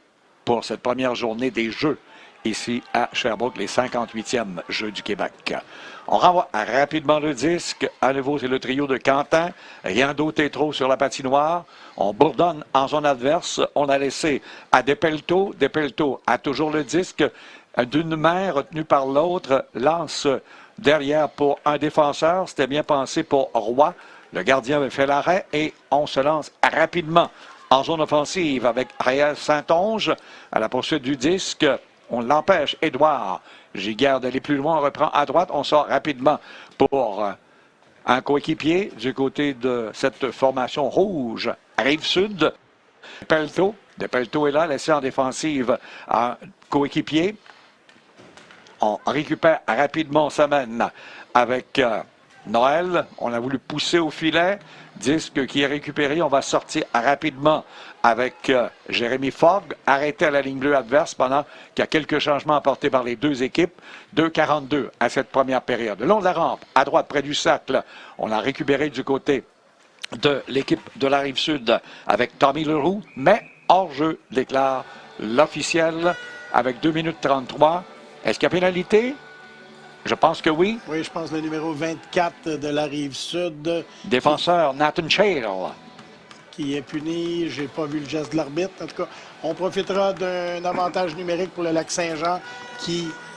pour cette première journée des Jeux ici à Sherbrooke, les 58e Jeux du Québec. On renvoie rapidement le disque. À nouveau, c'est le trio de Quentin. Rien d'autre est trop sur la patinoire. On bourdonne en zone adverse. On a laissé à Despelto. Despelto a toujours le disque d'une main retenue par l'autre. Lance derrière pour un défenseur. C'était bien pensé pour Roy. Le gardien avait fait l'arrêt et on se lance rapidement en zone offensive avec Reyes Saint-Onge à la poursuite du disque. On l'empêche. Édouard Giguère d'aller plus loin. On reprend à droite. On sort rapidement pour un coéquipier du côté de cette formation rouge. Rive-Sud. Despelto est là, laissé en défensive un coéquipier. On récupère rapidement, on s'amène avec Noël, on a voulu pousser au filet. Disque qui est récupéré. On va sortir rapidement avec Jérémy Fogg, arrêté à la ligne bleue adverse pendant qu'il y a quelques changements apportés par les deux équipes. 2,42 à cette première période. Le long de la rampe, à droite, près du cercle, on a récupéré du côté de l'équipe de la Rive-Sud avec Tommy Leroux, mais hors-jeu, déclare l'officiel avec 2 minutes 33. Est-ce qu'il y a pénalité? Je pense que oui. Oui, je pense le numéro 24 de la Rive-Sud. Défenseur Nathan Shale. Qui est puni. Je n'ai pas vu le geste de l'arbitre. En tout cas, on profitera d'un avantage numérique pour le Lac-Saint-Jean,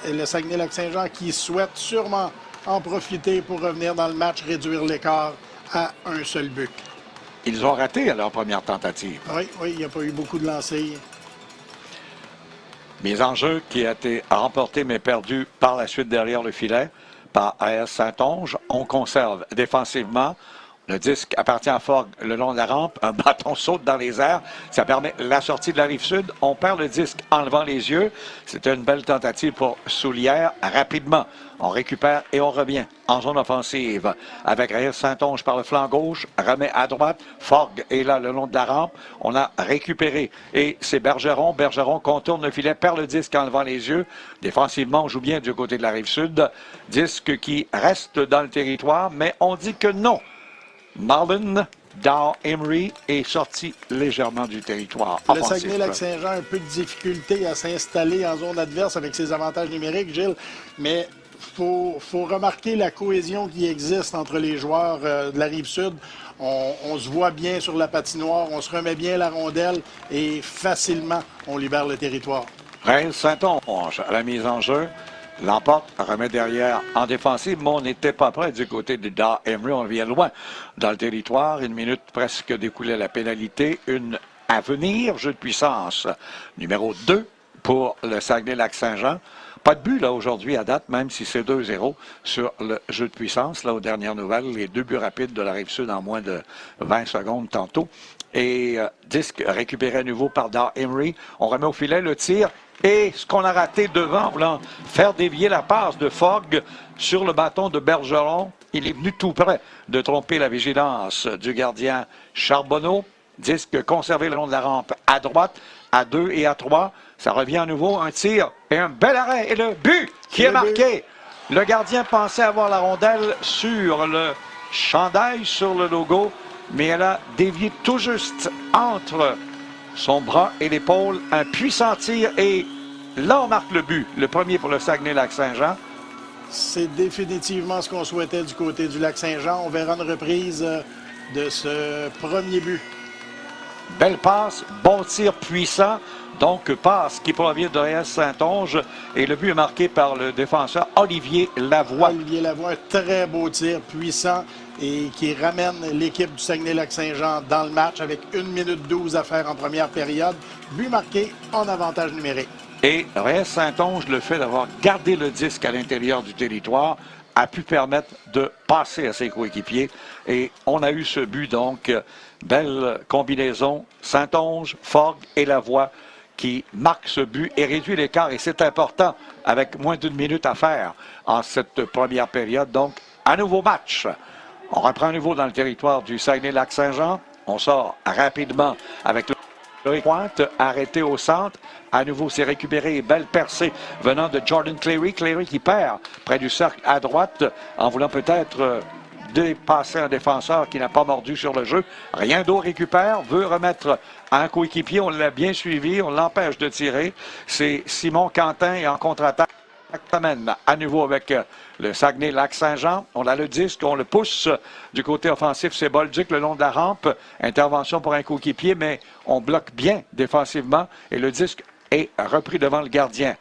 le Saguenay-Lac-Saint-Jean, qui souhaite sûrement en profiter pour revenir dans le match, réduire l'écart à un seul but. Ils ont raté à leur première tentative. Oui, il n'y a pas eu beaucoup de lancers. Mise en jeu qui a été remportée mais perdue par la suite derrière le filet par AS Saint-Onge. On conserve défensivement. Le disque appartient à Fogg le long de la rampe. Un bâton saute dans les airs. Ça permet la sortie de la Rive-Sud. On perd le disque en levant les yeux. C'était une belle tentative pour Soulière. Rapidement, on récupère et on revient en zone offensive. Avec AS Saint-Onge par le flanc gauche. Remet à droite. Fogg est là le long de la rampe. On a récupéré. Et c'est Bergeron. Bergeron contourne le filet, perd le disque en levant les yeux. Défensivement, on joue bien du côté de la Rive-Sud. Disque qui reste dans le territoire, mais on dit que non. Marlon Dow-Emery est sorti légèrement du territoire offensif. Le Saguenay-Lac-Saint-Jean a un peu de difficulté à s'installer en zone adverse avec ses avantages numériques, Gilles, mais faut remarquer la cohésion qui existe entre les joueurs de la Rive-Sud. On se voit bien sur la patinoire, on se remet bien la rondelle et facilement, on libère le territoire. Reims Saint-Onge à la mise en jeu. L'emporte, remet derrière en défensive, mais on n'était pas prêt du côté de Dow-Emery. On vient loin dans le territoire. 1 minute presque d'écouler la pénalité. Une à venir, jeu de puissance. Numéro 2 pour le Saguenay-Lac-Saint-Jean. Pas de but là aujourd'hui à date, même si c'est 2-0 sur le jeu de puissance. Là, aux dernières nouvelles, les 2 buts rapides de la Rive-Sud en moins de 20 secondes tantôt. Et disque récupéré à nouveau par Dow-Emery. On remet au filet le tir. Et ce qu'on a raté devant, en voulant faire dévier la passe de Fogg sur le bâton de Bergeron, il est venu tout près de tromper la vigilance du gardien Charbonneau. Disque conservé le long de la rampe à droite, à 2 et à 3. Ça revient à nouveau, un tir et un bel arrêt. Et le but qui est marqué. Le gardien pensait avoir la rondelle sur le chandail, sur le logo, mais elle a dévié tout juste entre son bras et l'épaule, un puissant tir et là on marque le but, le premier pour le Saguenay-Lac-Saint-Jean. C'est définitivement ce qu'on souhaitait du côté du Lac-Saint-Jean. On verra une reprise de ce premier but. Belle passe, bon tir puissant, donc passe qui provient de AS Saint-Onge et le but est marqué par le défenseur Olivier Lavoie. Olivier Lavoie, un très beau tir puissant et qui ramène l'équipe du Saguenay-Lac-Saint-Jean dans le match avec 1 minute 12 à faire en première période. But marqué en avantage numérique. Et AS Saint-Onge, le fait d'avoir gardé le disque à l'intérieur du territoire, a pu permettre de passer à ses coéquipiers. Et on a eu ce but, donc, belle combinaison. Saint-Onge, Fogg et Lavoie qui marquent ce but et réduit l'écart. Et c'est important avec moins d'1 minute à faire en cette première période. Donc, un nouveau match. On reprend à nouveau dans le territoire du Saguenay-Lac-Saint-Jean. On sort rapidement avec le pointe, arrêté au centre. À nouveau, c'est récupéré. Belle percée venant de Jordan Clary. Clary qui perd près du cercle à droite en voulant peut-être dépasser un défenseur qui n'a pas mordu sur le jeu. Rien d'autre récupère, veut remettre à un coéquipier. On l'a bien suivi, on l'empêche de tirer. C'est Simon Quentin et en contre-attaque. À nouveau avec le Saguenay-Lac-Saint-Jean. On a le disque, on le pousse du côté offensif. C'est Bolduc le long de la rampe. Intervention pour un coéquipier, mais on bloque bien défensivement et le disque est repris devant le gardien.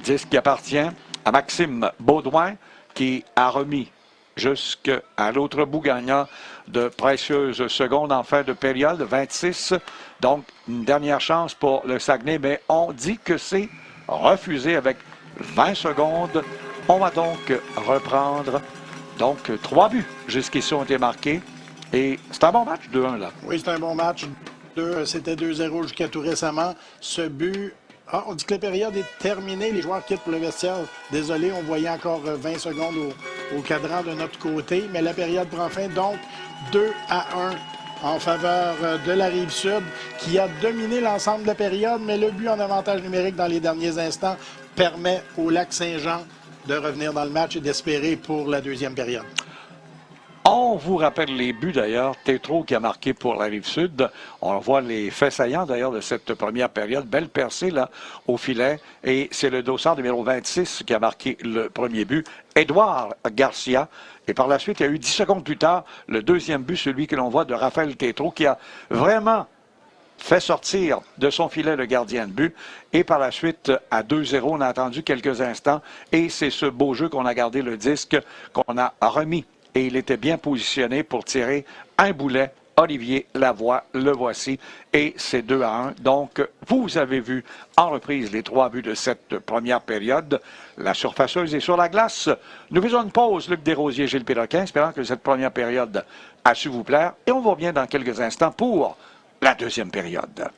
Disque qui appartient à Maxime Baudouin qui a remis jusqu'à l'autre bout gagnant de précieuses secondes en fin de période, 26. Donc, une dernière chance pour le Saguenay, mais on dit que c'est refusé avec 20 secondes. On va donc reprendre. Donc, 3 buts jusqu'ici ont été marqués. Et c'est un bon match, 2-1 là. Oui, c'est un bon match. C'était 2-0 jusqu'à tout récemment. Ce but Ah, on dit que la période est terminée. Les joueurs quittent pour le vestiaire. Désolé, on voyait encore 20 secondes au cadran de notre côté. Mais la période prend fin. Donc, 2-1 en faveur de la Rive-Sud, qui a dominé l'ensemble de la période. Mais le but en avantage numérique dans les derniers instants permet au Lac-Saint-Jean de revenir dans le match et d'espérer pour la deuxième période. On vous rappelle les buts d'ailleurs. Tétro qui a marqué pour la Rive-Sud. On voit les faits saillants d'ailleurs de cette première période. Belle percée là au filet. Et c'est le dossard numéro 26 qui a marqué le premier but. Édouard Garcia. Et par la suite, il y a eu 10 secondes plus tard, le deuxième but, celui que l'on voit de Raphaël Tétro, qui a vraiment fait sortir de son filet le gardien de but. Et par la suite, à 2-0, on a attendu quelques instants. Et c'est ce beau jeu qu'on a gardé le disque, qu'on a remis. Et il était bien positionné pour tirer un boulet. Olivier Lavoie, le voici. Et c'est 2-1. Donc, vous avez vu en reprise les 3 buts de cette première période. La surfaceuse est sur la glace. Nous faisons une pause, Luc Desrosiers, Gilles Péloquin, espérant que cette première période a su vous plaire. Et on revient dans quelques instants pour la deuxième période.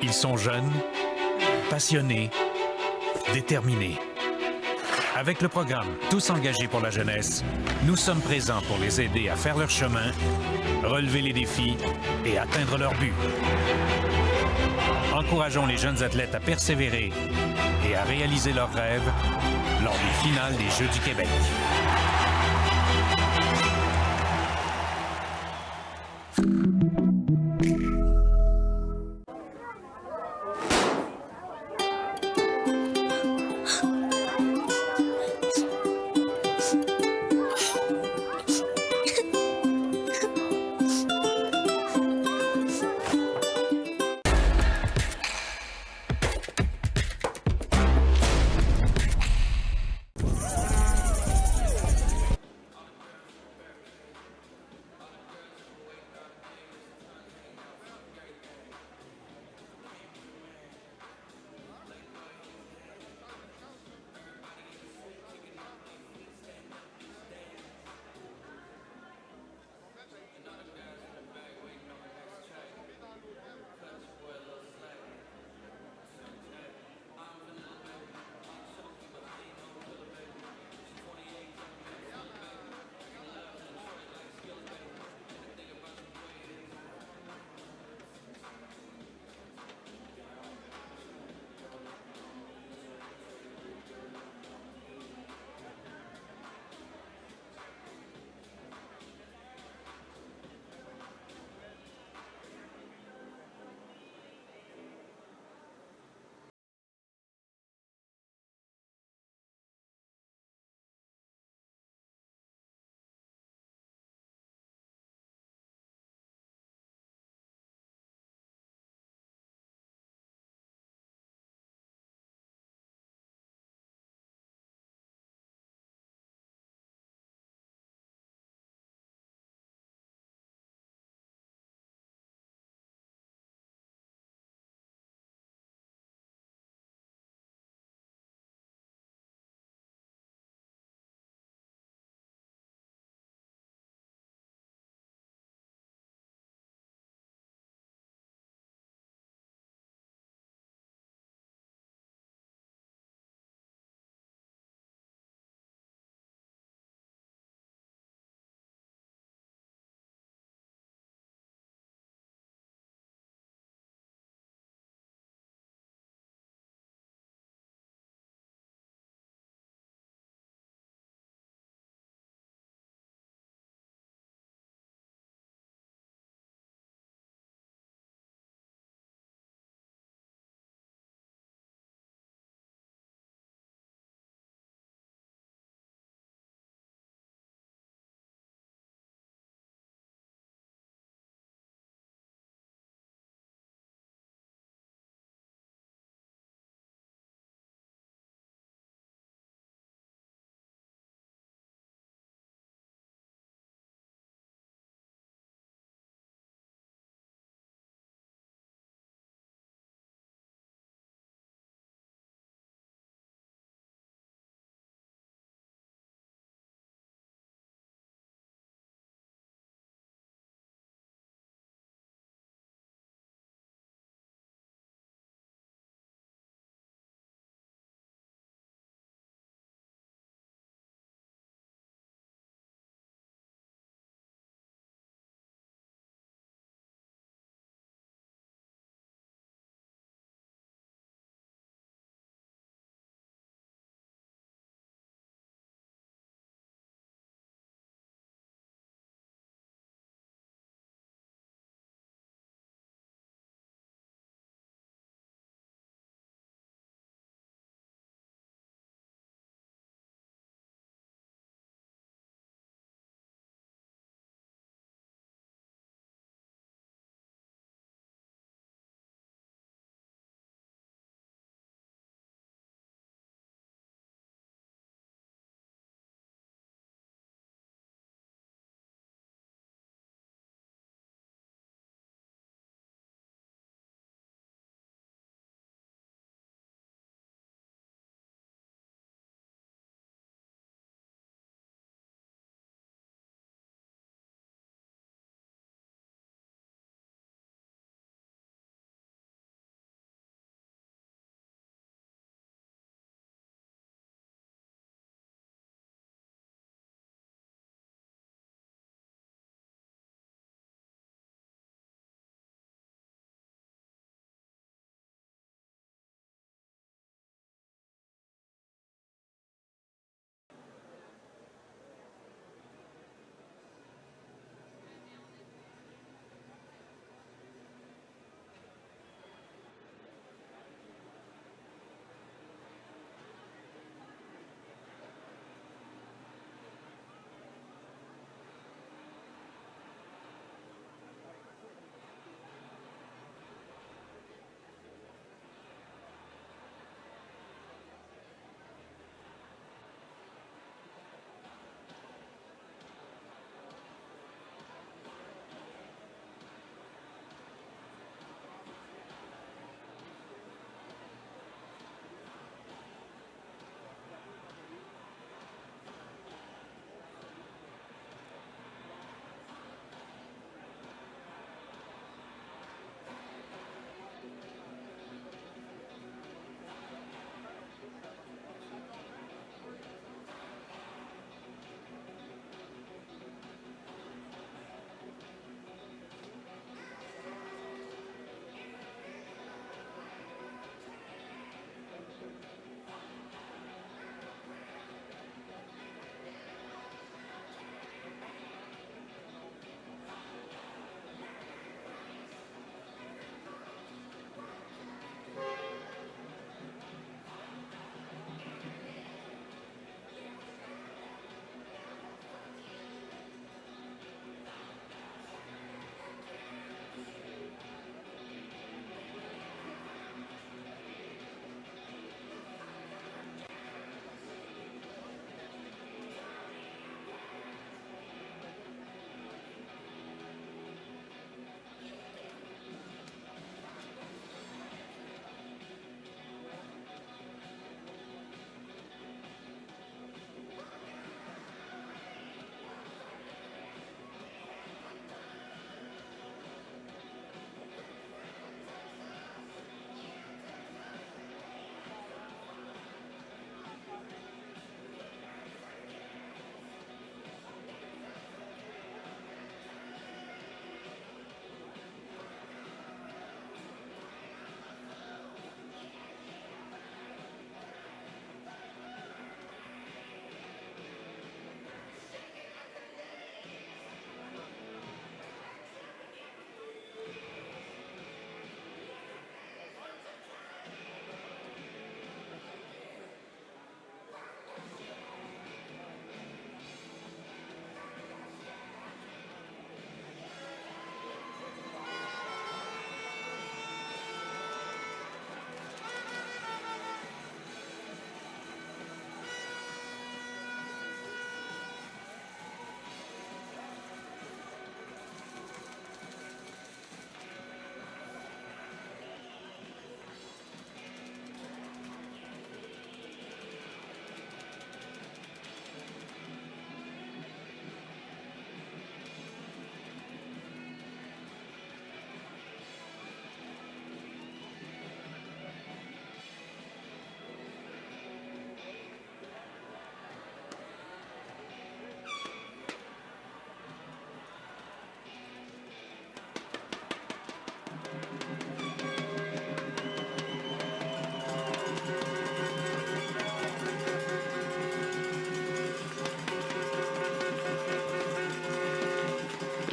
Ils sont jeunes, passionnés, déterminés. Avec le programme Tous engagés pour la jeunesse, nous sommes présents pour les aider à faire leur chemin, relever les défis et atteindre leur but. Encourageons les jeunes athlètes à persévérer et à réaliser leurs rêves lors des finales des Jeux du Québec.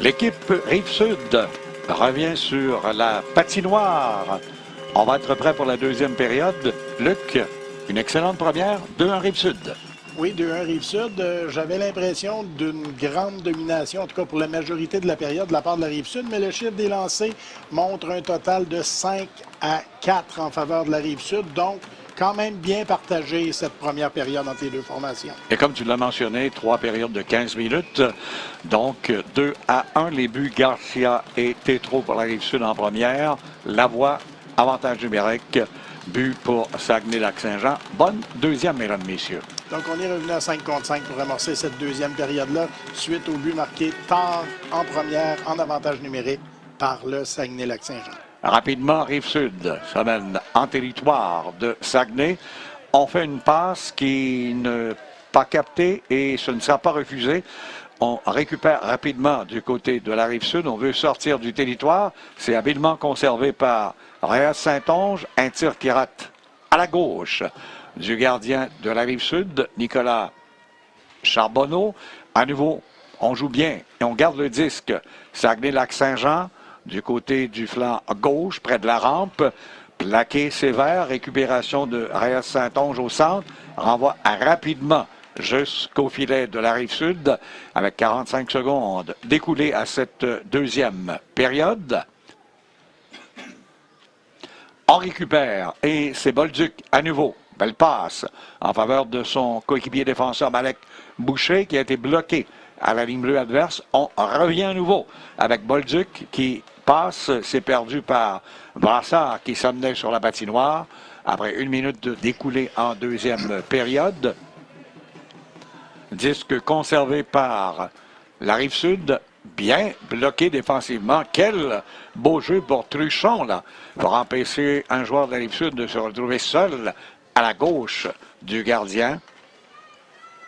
L'équipe Rive-Sud revient sur la patinoire. On va être prêt pour la deuxième période. Luc, une excellente première, 2-1 Rive-Sud. Oui, 2-1 Rive-Sud. J'avais l'impression d'une grande domination, en tout cas pour la majorité de la période, de la part de la Rive-Sud, mais le chiffre des lancers montre un total de 5-4 en faveur de la Rive-Sud. Donc, quand même bien partagé cette première période entre les deux formations. Et comme tu l'as mentionné, 3 périodes de 15 minutes. Donc, 2-1, les buts Garcia et Tétrault pour la Rive-Sud en première. Lavoie, avantage numérique, but pour Saguenay-Lac-Saint-Jean. Bonne deuxième, mesdames, messieurs. Donc, on est revenu à 5 contre 5 pour amorcer cette deuxième période-là, suite au but marqué tard en première, en avantage numérique, par le Saguenay-Lac-Saint-Jean. Rapidement, Rive-Sud s'amène en territoire de Saguenay. On fait une passe qui n'est pas captée et ce ne sera pas refusé. On récupère rapidement du côté de la Rive-Sud. On veut sortir du territoire. C'est habilement conservé par Reyes Saint-Onge. Un tir qui rate à la gauche du gardien de la Rive-Sud, Nicolas Charbonneau. À nouveau, on joue bien et on garde le disque. Saguenay-Lac-Saint-Jean, du côté du flanc gauche, près de la rampe. Plaqué sévère, récupération de Reyes Saint-Onge au centre. Renvoie rapidement jusqu'au filet de la Rive-Sud avec 45 secondes découlées à cette deuxième période. On récupère et c'est Bolduc à nouveau. Belle passe en faveur de son coéquipier défenseur Malek Boucher qui a été bloqué à la ligne bleue adverse. On revient à nouveau avec Bolduc qui passe. C'est perdu par Brassard qui s'amenait sur la patinoire après 1 minute de découlée en deuxième période. Disque conservé par la Rive-Sud, bien bloqué défensivement. Quel beau jeu pour Truchon, là, pour empêcher un joueur de la Rive-Sud de se retrouver seul à la gauche du gardien.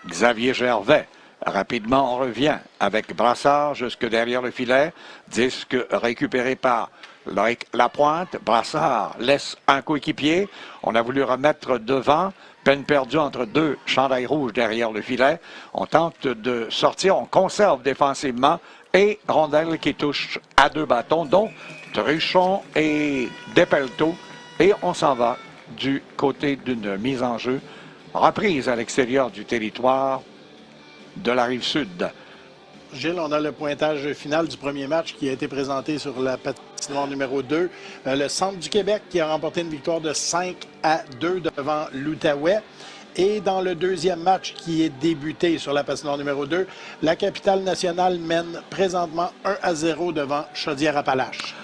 Xavier Gervais. Rapidement, on revient avec Brassard jusque derrière le filet. Disque récupéré par Loïc Lapointe. Brassard laisse un coéquipier. On a voulu remettre devant. Peine perdue entre deux chandails rouges derrière le filet. On tente de sortir, on conserve défensivement. Et rondelle qui touche à 2 bâtons, dont Truchon et Despelteaux. Et on s'en va du côté d'une mise en jeu reprise à l'extérieur du territoire de la Rive-Sud. Gilles, on a le pointage final du premier match qui a été présenté sur la patinoire numéro 2. Le Centre du Québec qui a remporté une victoire de 5-2 devant l'Outaouais. Et dans le deuxième match qui est débuté sur la patinoire numéro 2, la capitale nationale mène présentement 1-0 devant Chaudière-Appalaches.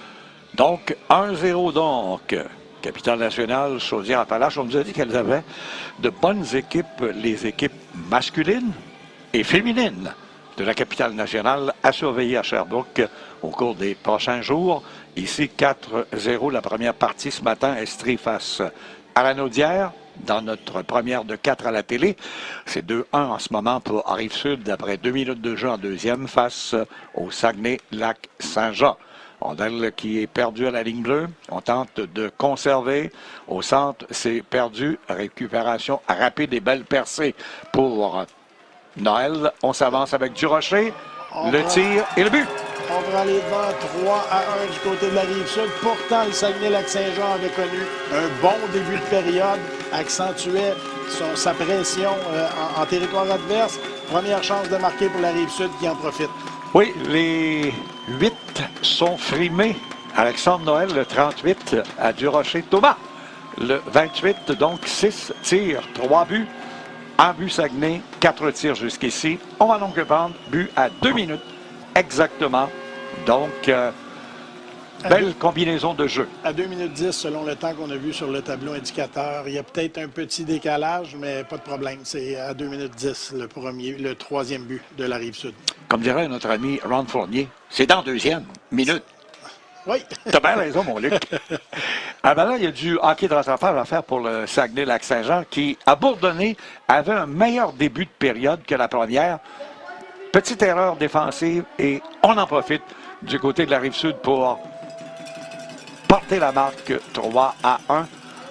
Donc, 1-0 donc. Capitale nationale, Chaudière-Appalaches. On nous a dit qu'elles avaient de bonnes équipes, les équipes masculines et féminines de la capitale nationale à surveiller à Sherbrooke au cours des prochains jours. Ici, 4-0 la première partie ce matin. Estrie face à la Naudière dans notre première de 4 à la télé. C'est 2-1 en ce moment pour Rive-Sud après 2 minutes de jeu en deuxième face au Saguenay-Lac-Saint-Jean. Rondelle qui est perdu à la ligne bleue. On tente de conserver. Au centre, c'est perdu. Récupération rapide et belle percée pour Noël. On s'avance avec Durocher. Le tir et le but. On prend les devants 3-1 du côté de la Rive-Sud. Pourtant, le Saguenay-Lac-Saint-Jean avait connu un bon début de période, accentuait sa pression en territoire adverse. Première chance de marquer pour la Rive-Sud qui en profite. Oui, les 8 sont frimés. Alexandre Noël, le 38, à Durocher. Thomas, le 28, donc 6 tirs, 3 buts. Un but Saguenay, 4 tirs jusqu'ici. On va donc prendre but à 2 minutes exactement. Donc, belle combinaison de jeu. À 2 minutes 10, selon le temps qu'on a vu sur le tableau indicateur. Il y a peut-être un petit décalage, mais pas de problème. C'est à 2 minutes 10, le troisième but de la Rive-Sud. Comme dirait notre ami Ron Fournier, c'est dans deuxième minute. Oui. T'as bien raison, mon Luc. Ah ben là, il y a du hockey de rattrapage à faire pour le Saguenay-Lac-Saint-Jean qui, à Bourdonnais, avait un meilleur début de période que la première. Petite erreur défensive et on en profite du côté de la Rive-Sud pour porter la marque 3-1.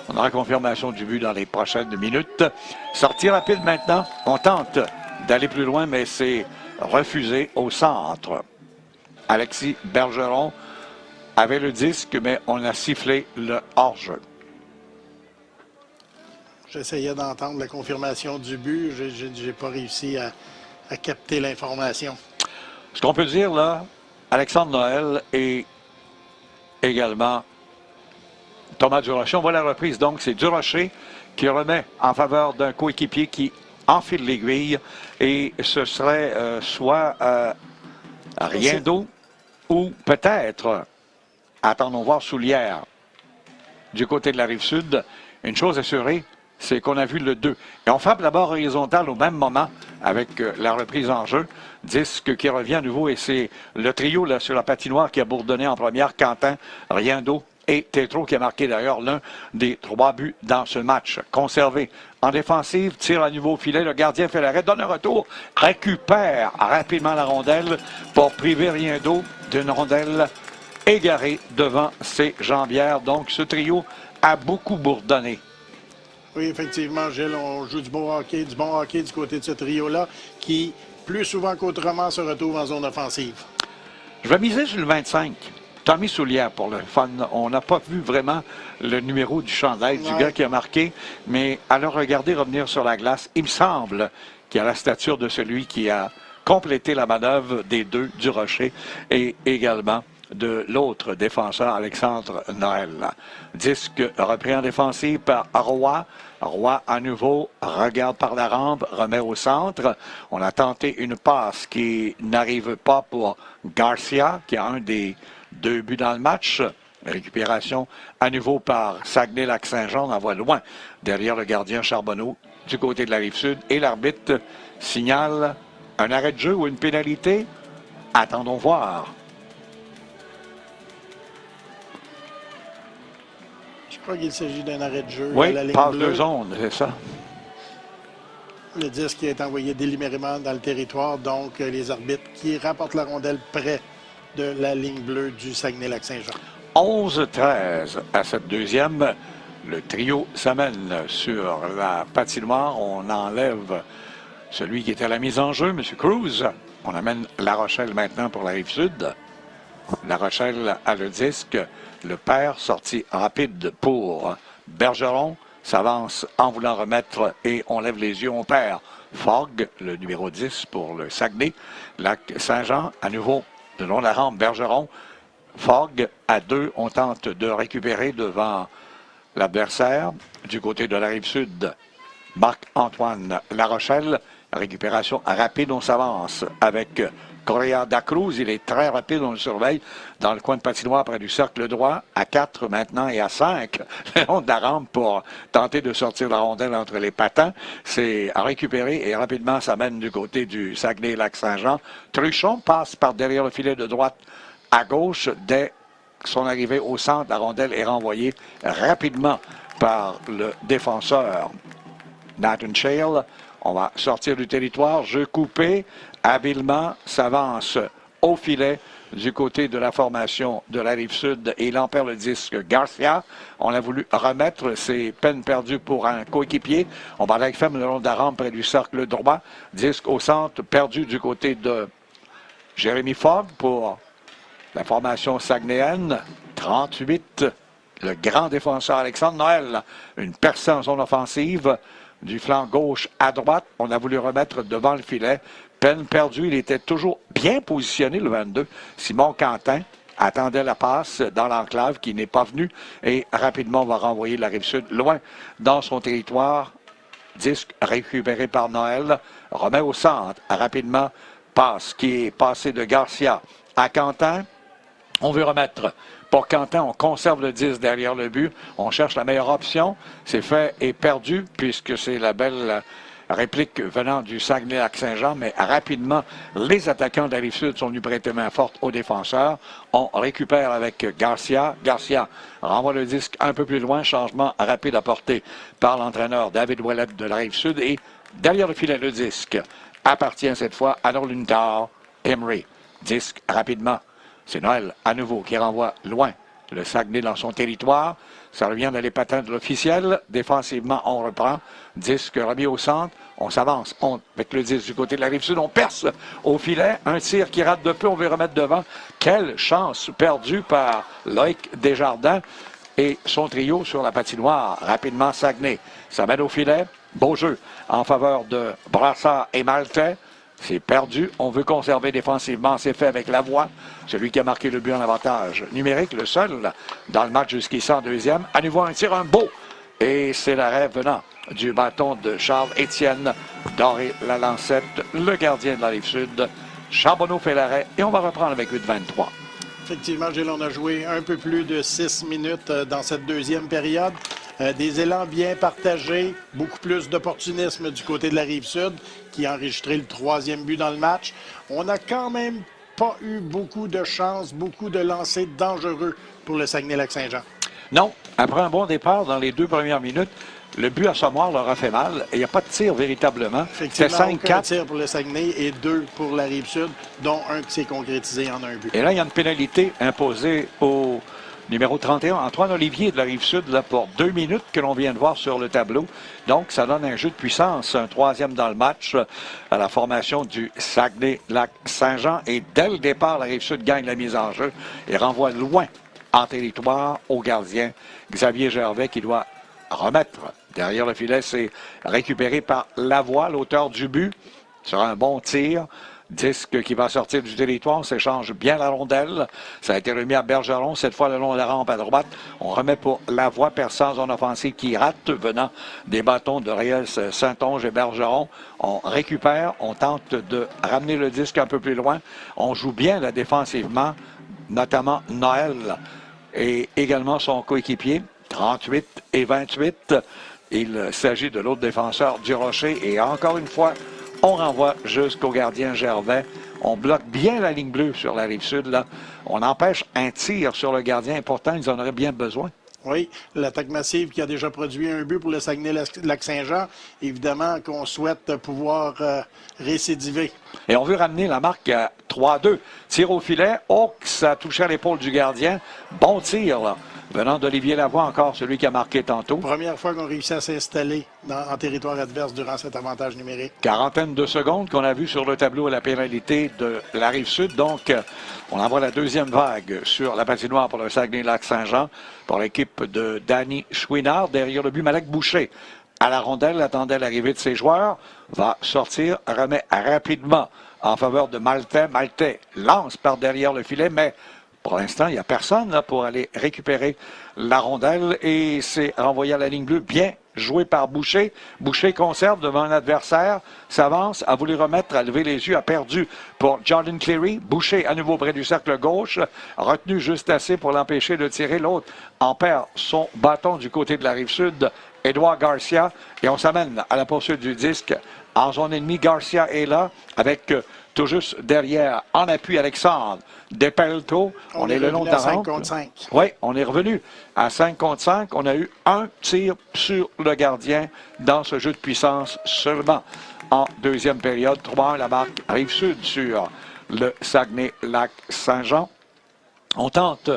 On aura confirmation du but dans les prochaines minutes. Sortie rapide maintenant. On tente d'aller plus loin, mais c'est refusé au centre. Alexis Bergeron avait le disque, mais on a sifflé le hors-jeu. J'essayais d'entendre la confirmation du but. J'ai pas réussi à capter l'information. Ce qu'on peut dire, là, Alexandre Noël et également Thomas Durocher. On voit la reprise, donc c'est Durocher qui remet en faveur d'un coéquipier qui enfile l'aiguille et ce serait soit rien d'eau ou peut-être, attendons voir Soulière du côté de la Rive-Sud. Une chose assurée, c'est qu'on a vu le 2. Et on frappe d'abord horizontal au même moment avec la reprise en jeu. Disque qui revient à nouveau et c'est le trio là, sur la patinoire qui a bourdonné en première. Quentin, Riendo et Tétro qui a marqué d'ailleurs l'un des 3 buts dans ce match. Conservé en défensive, tire à nouveau au filet. Le gardien fait l'arrêt, donne un retour, récupère rapidement la rondelle pour priver Riendo d'une rondelle égarée devant ses jambières. Donc ce trio a beaucoup bourdonné. Oui, effectivement, Gilles, on joue du bon hockey du côté de ce trio-là, qui, plus souvent qu'autrement, se retrouve en zone offensive. Je vais miser sur le 25. Tommy Soulière pour le fun. On n'a pas vu vraiment le numéro du chandail du gars qui a marqué, mais à le regarder revenir sur la glace, il me semble qu'il a la stature de celui qui a complété la manœuvre des deux, Durocher, et également de l'autre défenseur, Alexandre Noël. Disque repris en défensive par Roy. Roy, à nouveau, regarde par la rampe, remet au centre. On a tenté une passe qui n'arrive pas pour Garcia, qui a un des 2 buts dans le match. Récupération à nouveau par Saguenay-Lac-Saint-Jean. On envoie loin derrière le gardien Charbonneau du côté de la Rive-Sud. Et l'arbitre signale un arrêt de jeu ou une pénalité. Attendons voir. Je crois qu'il s'agit d'un arrêt de jeu Oui, à la ligne passe bleue. de zone, c'est ça. Le disque est envoyé délibérément dans le territoire, donc les arbitres qui rapportent la rondelle près de la ligne bleue du Saguenay-Lac-Saint-Jean. 11-13 à cette deuxième. Le trio s'amène sur la patinoire. On enlève celui qui était à la mise en jeu, M. Cruz. On amène La Rochelle maintenant pour la Rive-Sud. La Rochelle a le disque. Le père, sorti rapide pour Bergeron, s'avance en voulant remettre et on lève les yeux, on perd. Fogg, le numéro 10 pour le Saguenay. Lac-Saint-Jean, à nouveau, de long la rampe, Bergeron. Fogg, à 2, on tente de récupérer devant l'adversaire. Du côté de la Rive-Sud, Marc-Antoine La Rochelle. Récupération rapide, on s'avance avec Correa da Cruz. Il est très rapide, on le surveille dans le coin de patinoire près du cercle droit. À 4 maintenant et à 5. Le long de la rampe pour tenter de sortir la rondelle entre les patins. C'est à récupérer et rapidement ça mène du côté du Saguenay-Lac-Saint-Jean. Truchon passe par derrière le filet de droite à gauche. Dès son arrivée au centre, la rondelle est renvoyée rapidement par le défenseur Nathan Shale. On va sortir du territoire. Jeu coupé. Habilement s'avance au filet du côté de la formation de la Rive-Sud et il en perd le disque. Garcia, on a voulu remettre, c'est peine perdue pour un coéquipier. On va avec ferme le long de la rampe près du cercle droit. Disque au centre, perdu du côté de Jérémy Fogg pour la formation saguenéenne. 38, le grand défenseur Alexandre Noël. Une percée en zone offensive. Du flanc gauche à droite, on a voulu remettre devant le filet. Peine perdue, il était toujours bien positionné, le 22. Simon Quentin attendait la passe dans l'enclave qui n'est pas venue. Et rapidement, on va renvoyer la Rive-Sud loin dans son territoire. Disque récupéré par Noël. Remet au centre. Rapidement, passe qui est passé de Garcia à Quentin. On veut remettre. Pour Quentin, on conserve le 10 derrière le but. On cherche la meilleure option. C'est fait et perdu puisque c'est la belle réplique venant du Saguenay-Lac-Saint-Jean. Mais rapidement, les attaquants de la Rive-Sud sont venus prêter main forte aux défenseurs. On récupère avec Garcia. Garcia renvoie le disque un peu plus loin. Changement rapide apporté par l'entraîneur David Ouellette de la Rive-Sud. Et derrière le filet, le disque appartient cette fois à Norlundar Emery. Disque rapidement. C'est Noël, à nouveau, qui renvoie loin le Saguenay dans son territoire. Ça revient dans les patins de l'officiel. Défensivement, on reprend. Disque remis au centre. On s'avance. Avec le 10 du côté de la Rive-Sud, on perce au filet. Un tir qui rate de peu, on veut remettre devant. Quelle chance perdue par Loïc Desjardins et son trio sur la patinoire. Rapidement, Saguenay. Ça mène au filet. Beau jeu en faveur de Brassard et Maltais. C'est perdu. On veut conserver défensivement. C'est fait avec Lavoie, celui qui a marqué le but en avantage numérique, le seul dans le match jusqu'ici en deuxième. À nouveau, un tir, un beau. Et c'est l'arrêt venant du bâton de Charles-Étienne Doré la Lancette, le gardien de la Rive-Sud. Charbonneau fait l'arrêt et on va reprendre avec 8-23. Effectivement, Gilles, on a joué un peu plus de 6 minutes dans cette deuxième période. Des élans bien partagés, beaucoup plus d'opportunisme du côté de la Rive-Sud qui a enregistré le 3e but dans le match. On n'a quand même pas eu beaucoup de chances, beaucoup de lancers dangereux pour le Saguenay-Lac-Saint-Jean. Non, après un bon départ dans les 2 premières minutes, le but à Sommoir leur a fait mal. Il n'y a pas de tir véritablement. Effectivement, c'est 5-4. aucun tir pour le Saguenay et 2 pour la Rive-Sud, dont un qui s'est concrétisé en un but. Et là, il y a une pénalité imposée au numéro 31, Antoine Olivier de la Rive-Sud, là, pour 2 minutes que l'on vient de voir sur le tableau. Donc, ça donne un jeu de puissance, un 3e dans le match à la formation du Saguenay-Lac-Saint-Jean. Et dès le départ, la Rive-Sud gagne la mise en jeu et renvoie loin en territoire au gardien Xavier Gervais qui doit remettre derrière le filet. C'est récupéré par Lavoie, l'auteur du but. Ce sera un bon tir. Disque qui va sortir du territoire, on s'échange bien la rondelle. Ça a été remis à Bergeron, cette fois le long de la rampe à droite. On remet pour Lavoie, perçant en zone offensive qui rate, venant des bâtons de Reyes, Saint-Onge et Bergeron. On récupère, on tente de ramener le disque un peu plus loin. On joue bien là, défensivement, notamment Noël et également son coéquipier, 38 et 28. Il s'agit de l'autre défenseur du Rocher et encore une fois, on renvoie jusqu'au gardien Gervais. On bloque bien la ligne bleue sur la Rive-Sud. Là. On empêche un tir sur le gardien. Et pourtant, ils en auraient bien besoin. Oui, l'attaque massive qui a déjà produit un but pour le Saguenay-Lac-Saint-Jean. Évidemment qu'on souhaite pouvoir récidiver. Et on veut ramener la marque à 3-2. Tir au filet. Oh, ça a touché à l'épaule du gardien. Bon tir, là. Venant d'Olivier Lavoie, encore celui qui a marqué tantôt. Première fois qu'on réussit à s'installer en territoire adverse durant cet avantage numérique. Quarantaine de secondes qu'on a vu sur le tableau à la pénalité de la Rive-Sud. Donc, on envoie la deuxième vague sur la patinoire pour le Saguenay-Lac-Saint-Jean pour l'équipe de Danny Chouinard. Derrière le but, Malek Boucher à la rondelle, attendait l'arrivée de ses joueurs. Va sortir, remet rapidement en faveur de Maltais. Maltais lance par derrière le filet, mais pour l'instant, il n'y a personne là, pour aller récupérer la rondelle et c'est renvoyé à la ligne bleue. Bien joué par Boucher. Boucher conserve devant un adversaire, s'avance, a voulu remettre, a levé les yeux, a perdu pour Jordan Cleary. Boucher à nouveau près du cercle gauche, retenu juste assez pour l'empêcher de tirer. L'autre en perd son bâton du côté de la Rive-Sud, Edouard Garcia. Et on s'amène à la poursuite du disque. En zone ennemie, Garcia est là avec tout juste derrière, en appui, Alexandre Despelto. On est le long de la rampe. 5 contre 5. Oui, on est revenu à 5 contre 5. On a eu un tir sur le gardien dans ce jeu de puissance seulement en deuxième période. 3-1, la marque Rive-Sud sur le Saguenay-Lac-Saint-Jean. On tente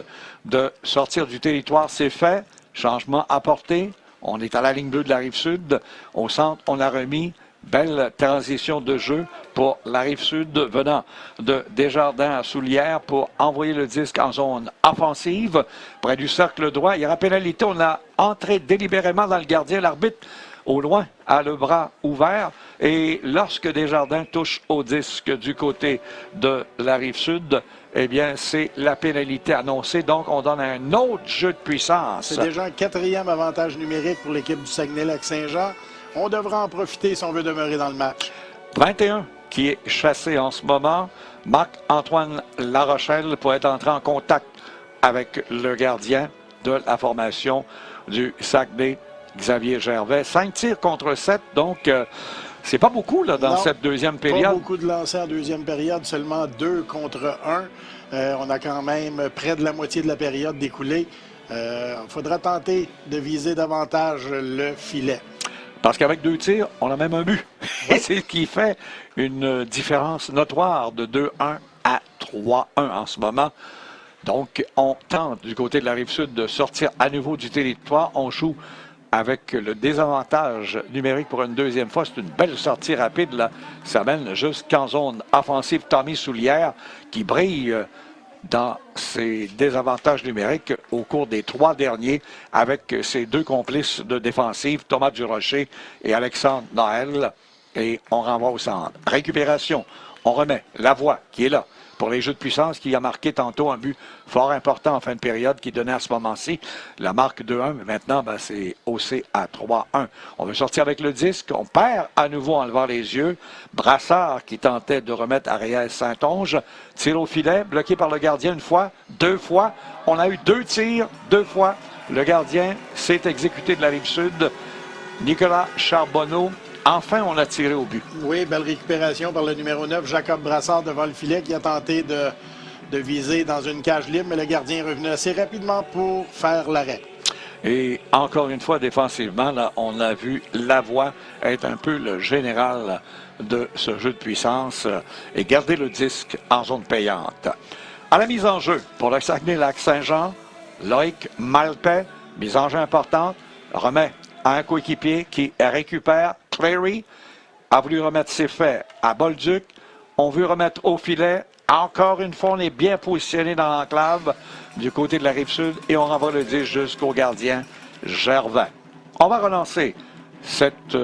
de sortir du territoire, c'est fait. Changement apporté. On est à la ligne bleue de la Rive-Sud. Au centre, on a remis. Belle transition de jeu pour la Rive-Sud venant de Desjardins à Soulière pour envoyer le disque en zone offensive près du cercle droit. Il y aura pénalité. On a entré délibérément dans le gardien. L'arbitre, au loin, a le bras ouvert. Et lorsque Desjardins touche au disque du côté de la Rive-Sud, eh bien, c'est la pénalité annoncée. Donc, on donne un autre jeu de puissance. C'est déjà un 4e avantage numérique pour l'équipe du Saguenay-Lac-Saint-Jean. On devra en profiter si on veut demeurer dans le match. 21 qui est chassé en ce moment. Marc-Antoine Larochelle pour être entré en contact avec le gardien de la formation du Saguenay, Xavier Gervais. 5 tirs contre 7, donc c'est pas beaucoup là, dans cette deuxième période. Pas beaucoup de lancers en deuxième période, seulement 2 contre 1. On a quand même près de la moitié de la période découlée. Il faudra tenter de viser davantage le filet. Parce qu'avec 2 tirs, on a même un but. Et c'est ce qui fait une différence notoire de 2-1 à 3-1 en ce moment. Donc, on tente du côté de la Rive-Sud de sortir à nouveau du territoire. On joue avec le désavantage numérique pour une deuxième fois. C'est une belle sortie rapide, là. Ça mène jusqu'en zone offensive. Tommy Soulière qui brille dans ses désavantages numériques au cours des 3 derniers avec ses 2 complices de défensive, Thomas Durocher et Alexandre Noël. Et on renvoie au centre. Récupération. On remet Lavoie qui est là pour les jeux de puissance, qui a marqué tantôt un but fort important en fin de période qui donnait à ce moment-ci la marque 2-1. Mais maintenant, c'est haussé à 3-1. On veut sortir avec le disque. On perd à nouveau en levant les yeux. Brassard qui tentait de remettre Ariès Saint-Onge. Tir au filet, bloqué par le gardien une fois, 2 fois. On a eu 2 tirs, 2 fois. Le gardien s'est exécuté de la Rive-Sud. Nicolas Charbonneau. Enfin, on a tiré au but. Oui, belle récupération par le numéro 9, Jacob Brassard, devant le filet, qui a tenté de viser dans une cage libre, mais le gardien est revenu assez rapidement pour faire l'arrêt. Et encore une fois, défensivement, là, on a vu Lavoie être un peu le général de ce jeu de puissance et garder le disque en zone payante. À la mise en jeu pour le Saguenay-Lac-Saint-Jean, Loïc Maltais, mise en jeu importante, remet à un coéquipier qui récupère. Clary a voulu remettre ses faits à Bolduc. On veut remettre au filet. Encore une fois, on est bien positionné dans l'enclave du côté de la Rive-Sud et on renvoie le 10 jusqu'au gardien Gervais. On va relancer cette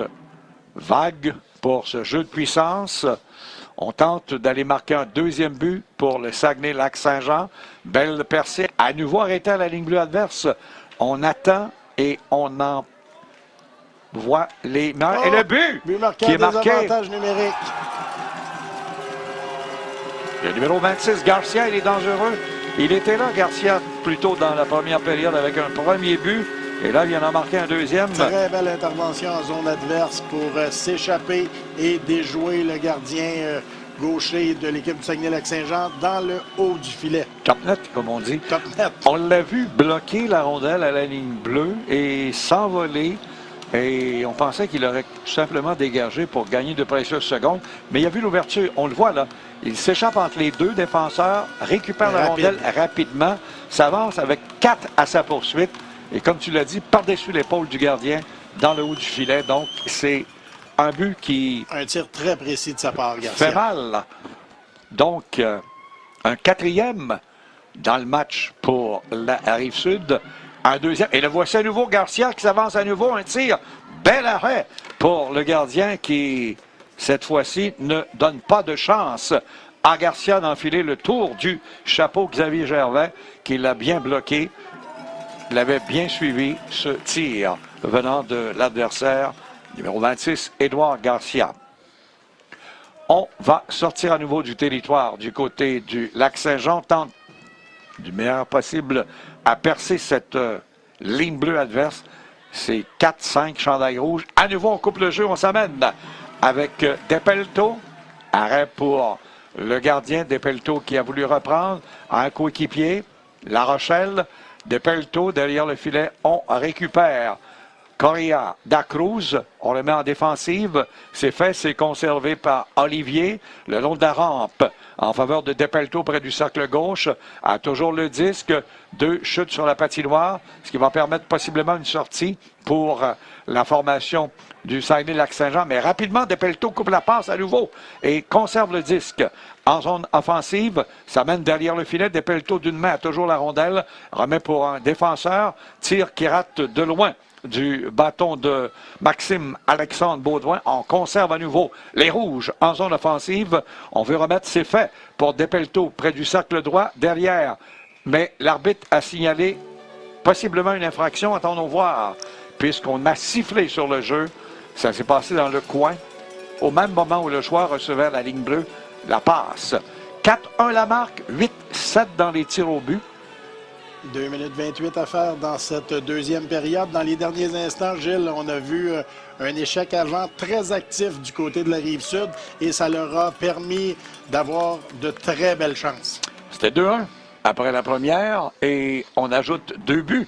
vague pour ce jeu de puissance. On tente d'aller marquer un 2e but pour le Saguenay-Lac-Saint-Jean. Belle percée. À nouveau arrêté à la ligne bleue adverse. On attend et on en voit les mains. Et le but marqué qui est marqué. Désavantage numérique. Le numéro 26, Garcia, il est dangereux. Il était là, Garcia, plus tôt dans la première période avec un premier but. Et là, il en a marqué un 2e. Très belle intervention en zone adverse pour s'échapper et déjouer le gardien gaucher de l'équipe du Saguenay-Lac-Saint-Jean dans le haut du filet. Top net, comme on dit. Top net. On l'a vu bloquer la rondelle à la ligne bleue et s'envoler. Et on pensait qu'il aurait tout simplement dégagé pour gagner de précieuses secondes. Mais il a vu l'ouverture. On le voit là. Il s'échappe entre les 2 défenseurs, récupère la rondelle rapidement, s'avance avec 4 à sa poursuite. Et comme tu l'as dit, par-dessus l'épaule du gardien, dans le haut du filet. Donc, c'est un but qui... Un tir très précis de sa part, Garcia. Fait mal, là. Donc, un 4e dans le match pour la Rive-Sud. Un 2e. Et le voici à nouveau, Garcia qui s'avance à nouveau. Un tir. Bel arrêt pour le gardien qui, cette fois-ci, ne donne pas de chance à Garcia d'enfiler le tour du chapeau. Xavier Gervais qui l'a bien bloqué. Il avait bien suivi ce tir venant de l'adversaire, numéro 26, Édouard Garcia. On va sortir à nouveau du territoire du côté du Lac-Saint-Jean. Tente du meilleur possible à percer cette ligne bleue adverse. C'est 4-5 chandails rouges. À nouveau, on coupe le jeu, on s'amène avec Depelto. Arrêt pour le gardien Depelto qui a voulu reprendre un coéquipier. La Rochelle, Depelto derrière le filet, on récupère. Correa da Cruz, on le met en défensive. C'est fait, c'est conservé par Olivier le long de la rampe en faveur de Depelto près du cercle gauche. A toujours le disque, 2 chutes sur la patinoire, ce qui va permettre possiblement une sortie pour la formation du Saguenay-Lac-Saint-Jean. Mais rapidement, Depelto coupe la passe à nouveau et conserve le disque. En zone offensive, ça mène derrière le filet. Depelto d'une main a toujours la rondelle, remet pour un défenseur, tir qui rate de loin du bâton de Maxime Alexandre Baudouin. On conserve à nouveau les rouges en zone offensive. On veut remettre ses faits pour Depelto près du cercle droit derrière. Mais l'arbitre a signalé possiblement une infraction. Attendons voir, puisqu'on a sifflé sur le jeu. Ça s'est passé dans le coin au même moment où le joueur recevait la ligne bleue. La passe. 4-1 la marque, 8-7 dans les tirs au but. 2 minutes 28 à faire dans cette deuxième période. Dans les derniers instants, Gilles, on a vu un échec avant très actif du côté de la Rive-Sud et ça leur a permis d'avoir de très belles chances. C'était 2-1 après la première et on ajoute 2 buts.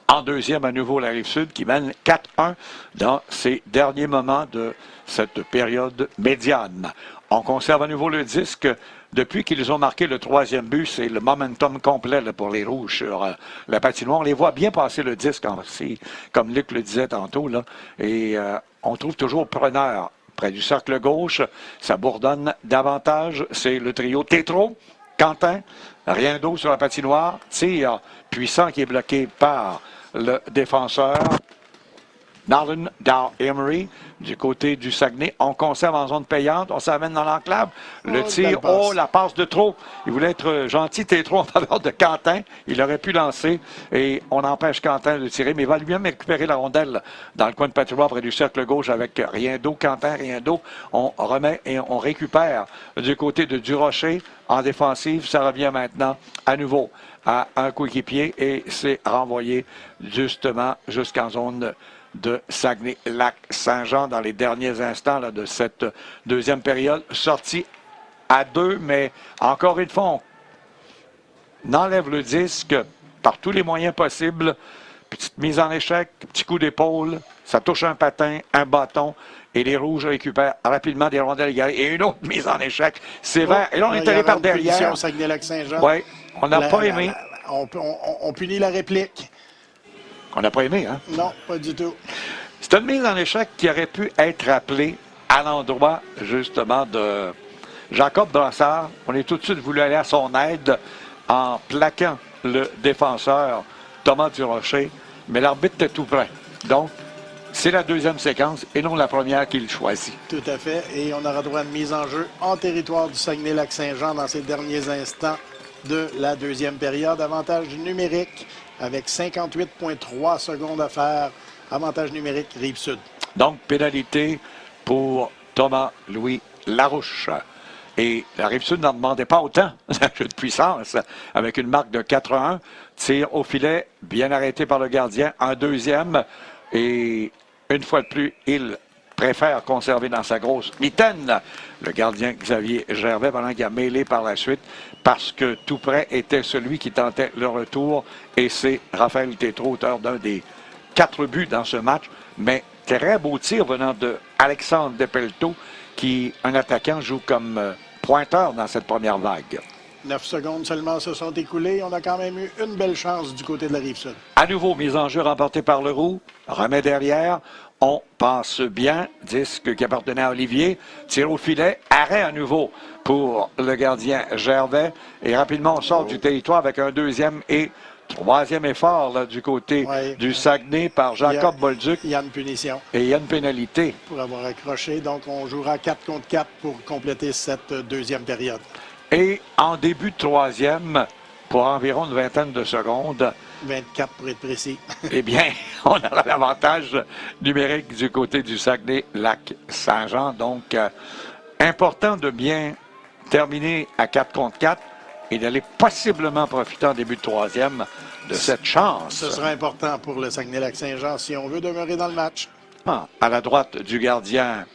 En deuxième, à nouveau, la Rive-Sud qui mène 4-1 dans ces derniers moments de cette période médiane. On conserve à nouveau le disque. Depuis qu'ils ont marqué le troisième but, c'est le momentum complet là, pour les Rouges sur la patinoire. On les voit bien passer le disque, comme Luc le disait tantôt. Là, et on trouve toujours preneur près du cercle gauche. Ça bourdonne davantage. C'est le trio Tétro, Quentin, rien d'autre sur la patinoire. Tir puissant qui est bloqué par le défenseur Marlon Emery du côté du Saguenay. On conserve en zone payante. On s'amène dans l'enclave. Le tir, la passe de trop. Il voulait être gentil, Tétro, en faveur de Quentin. Il aurait pu lancer et on empêche Quentin de tirer, mais il va lui-même récupérer la rondelle dans le coin de patinoire près du cercle gauche avec rien d'eau. Quentin, rien d'eau. On remet et on récupère du côté de Durocher en défensive. Ça revient maintenant à nouveau à un coéquipier et c'est renvoyé justement jusqu'en zone de Saguenay-Lac-Saint-Jean dans les derniers instants là, de cette deuxième période. Sortie à 2, mais encore une fois, on enlève le disque par tous les moyens possibles. Petite mise en échec, petit coup d'épaule, ça touche un patin, un bâton, et les Rouges récupèrent rapidement des rondelles égarées. Et une autre mise en échec sévère. Et là, on est allé par derrière. Saguenay-Lac-Saint-Jean. Oui, on n'a pas aimé. On punit la réplique. On n'a pas aimé, hein? Non, pas du tout. C'est une mise en échec qui aurait pu être appelée à l'endroit, justement, de Jacob Brassard. On est tout de suite voulu aller à son aide en plaquant le défenseur Thomas Durocher, mais l'arbitre était tout près. Donc, c'est la deuxième séquence et non la première qu'il choisit. Tout à fait. Et on aura droit à une mise en jeu en territoire du Saguenay-Lac-Saint-Jean dans ces derniers instants de la deuxième période. Avantage numérique avec 58,3 secondes à faire. Avantage numérique, Rive-Sud. Donc, pénalité pour Thomas-Louis Larouche. Et la Rive-Sud n'en demandait pas autant d'un jeu de puissance avec une marque de 4-1. Tir au filet, bien arrêté par le gardien. Un deuxième. Et une fois de plus, il préfère conserver dans sa grosse mitaine le gardien Xavier Gervais pendant qu'il a mêlé par la suite parce que tout près était celui qui tentait le retour et c'est Raphaël Tétro, auteur d'un des 4 buts dans ce match. Mais très beau tir venant de Alexandre Despelteaux qui, un attaquant, joue comme pointeur dans cette première vague. 9 secondes seulement se sont écoulées. On a quand même eu une belle chance du côté de la Rive-Sud. À nouveau, mise en jeu remportée par Leroux. Remet derrière. On passe bien. Disque qui appartenait à Olivier. Tir au filet. Arrêt à nouveau pour le gardien Gervais. Et rapidement, on sort du territoire avec un deuxième et troisième effort là, du côté du Saguenay par Jacob Bolduc. Il y a une punition. Et il y a une pénalité. Pour avoir accroché. Donc, on jouera 4 contre 4 pour compléter cette deuxième période. Et en début de troisième, pour environ une vingtaine de secondes. 24 pour être précis. Eh bien, on aura l'avantage numérique du côté du Saguenay-Lac-Saint-Jean. Donc, important de bien terminer à 4 contre 4 et d'aller possiblement profiter en début de troisième de cette chance. Ce sera important pour le Saguenay-Lac-Saint-Jean si on veut demeurer dans le match. À la droite du gardien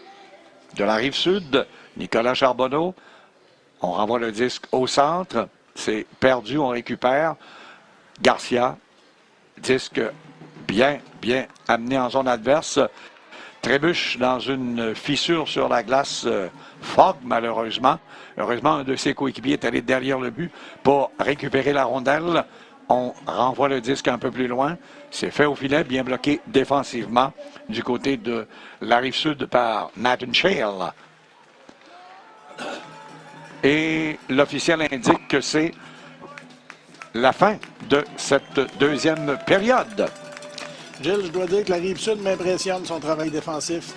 de la Rive-Sud, Nicolas Charbonneau. On renvoie le disque au centre. C'est perdu, on récupère. Garcia, disque bien amené en zone adverse. Trébuche dans une fissure sur la glace. Fogg, malheureusement. Heureusement, un de ses coéquipiers est allé derrière le but pour récupérer la rondelle. On renvoie le disque un peu plus loin. C'est fait au filet, bien bloqué défensivement du côté de la Rive-Sud par Nathan Shale. Et l'officiel indique que c'est la fin de cette deuxième période. Gilles, je dois dire que la Rive-Sud m'impressionne son travail défensif.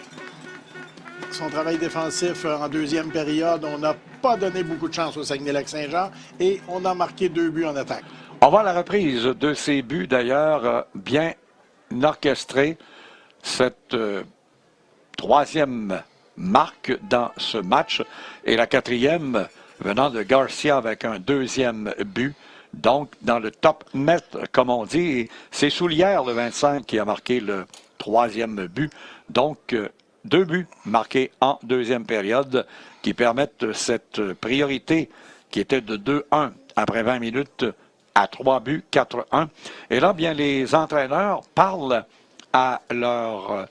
Son travail défensif en deuxième période, on n'a pas donné beaucoup de chance au Saguenay-Lac-Saint-Jean et on a marqué 2 buts en attaque. On voit la reprise de ces buts, d'ailleurs, bien orchestrée. Cette troisième marque dans ce match et la quatrième venant de Garcia avec un deuxième but. Donc, dans le top net, comme on dit, c'est Soulière, le 25, qui a marqué le troisième but. Donc, 2 buts marqués en deuxième période qui permettent cette priorité qui était de 2-1 après 20 minutes à 3 buts, 4-1. Et là, bien, les entraîneurs parlent à leurs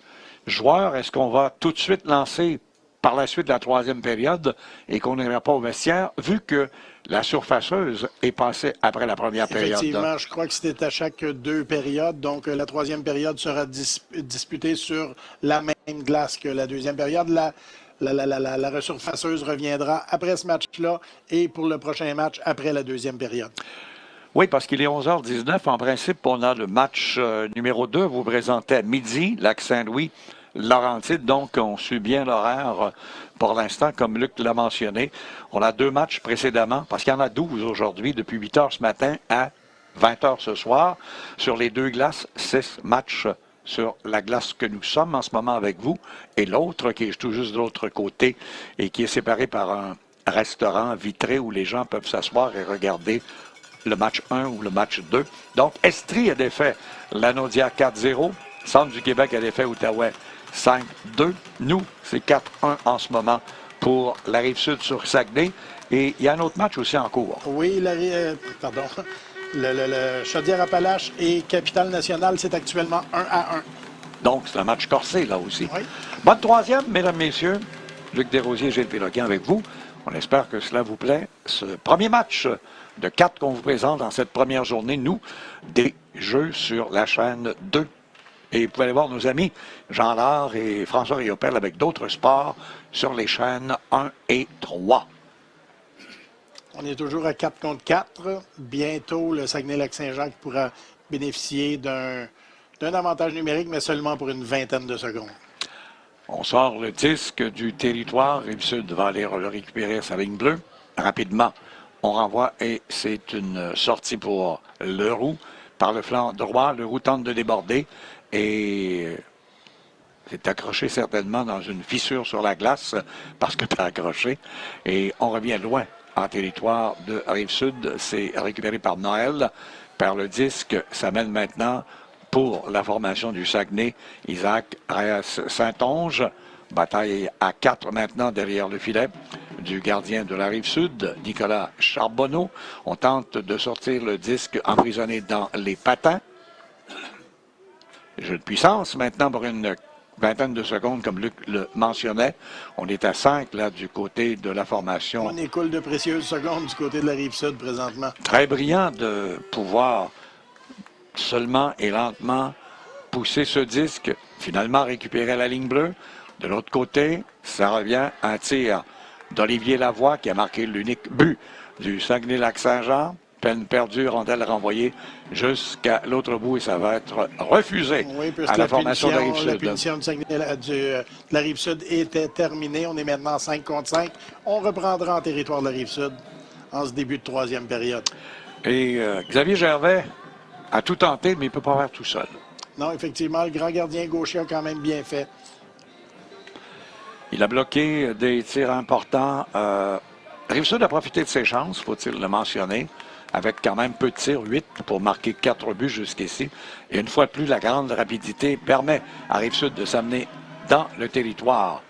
joueurs. Est-ce qu'on va tout de suite lancer par la suite de la troisième période et qu'on n'ira pas au vestiaire, vu que la surfaceuse est passée après la première période. Effectivement, je crois que c'était à chaque 2 périodes. Donc, la troisième période sera disputée sur la même glace que la deuxième période. La resurfaceuse reviendra après ce match-là et pour le prochain match après la deuxième période. Oui, parce qu'il est 11h19. En principe, on a le match numéro 2. Vous présentez à midi, Lac-Saint-Louis, Laurentides. Donc, on suit bien l'horaire pour l'instant, comme Luc l'a mentionné. On a 2 matchs précédemment, parce qu'il y en a 12 aujourd'hui, depuis 8 h ce matin à 20 h ce soir. Sur les 2 glaces, 6 matchs sur la glace que nous sommes en ce moment avec vous. Et l'autre, qui est tout juste de l'autre côté et qui est séparé par un restaurant vitré où les gens peuvent s'asseoir et regarder le match 1 ou le match 2. Donc, Estrie a défait Lanaudière 4-0. Centre du Québec a défait Outaouais 5-2. Nous, c'est 4-1 en ce moment pour la Rive-Sud sur Saguenay. Et il y a un autre match aussi en cours. Oui, le Chaudière-Appalaches et Capitale-Nationale, c'est actuellement 1-1. Donc, c'est un match corsé, là aussi. Oui. Bonne troisième, mesdames, messieurs. Luc Desrosiers et Gilles Péloquin avec vous. On espère que cela vous plaît. Ce premier match de 4 qu'on vous présente dans cette première journée, nous, des jeux sur la chaîne 2. Et vous pouvez aller voir nos amis Jean Lard et François Riopel avec d'autres sports sur les chaînes 1 et 3. On est toujours à 4 contre 4. Bientôt, le Saguenay-Lac-Saint-Jean qui pourra bénéficier d'un avantage numérique, mais seulement pour une vingtaine de secondes. On sort le disque du territoire. Rive-Sud va aller le récupérer à sa ligne bleue. Rapidement, on renvoie et c'est une sortie pour Leroux par le flanc droit. Leroux tente de déborder et c'est accroché certainement dans une fissure sur la glace parce que tu as accroché. Et on revient loin en territoire de Rive-Sud. C'est récupéré par Noël. Par le disque, ça mène maintenant pour la formation du Saguenay. Isaac Reyes-Saint-Onge. Bataille à 4 maintenant derrière le filet du gardien de la Rive-Sud, Nicolas Charbonneau. On tente de sortir le disque emprisonné dans les patins. Jeu de puissance maintenant pour une vingtaine de secondes, comme Luc le mentionnait. On est à 5 là du côté de la formation. On écoule de précieuses secondes du côté de la Rive-Sud présentement. Très brillant de pouvoir seulement et lentement pousser ce disque, finalement récupérer la ligne bleue. De l'autre côté, ça revient à un tir d'Olivier Lavoie qui a marqué l'unique but du Saguenay-Lac-Saint-Jean. Peine perdue, rondelle renvoyée jusqu'à l'autre bout et ça va être refusé à la formation de la Rive-Sud. La punition de la Rive-Sud était terminée. On est maintenant 5 contre 5. On reprendra en territoire de la Rive-Sud en ce début de troisième période. Et Xavier Gervais a tout tenté, mais il ne peut pas faire tout seul. Non, effectivement, le grand gardien gaucher a quand même bien fait. Il a bloqué des tirs importants. Rive-Sud a profité de ses chances, faut-il le mentionner, avec quand même peu de tirs, 8 pour marquer 4 buts jusqu'ici. Et une fois de plus, la grande rapidité permet à Rive-Sud de s'amener dans le territoire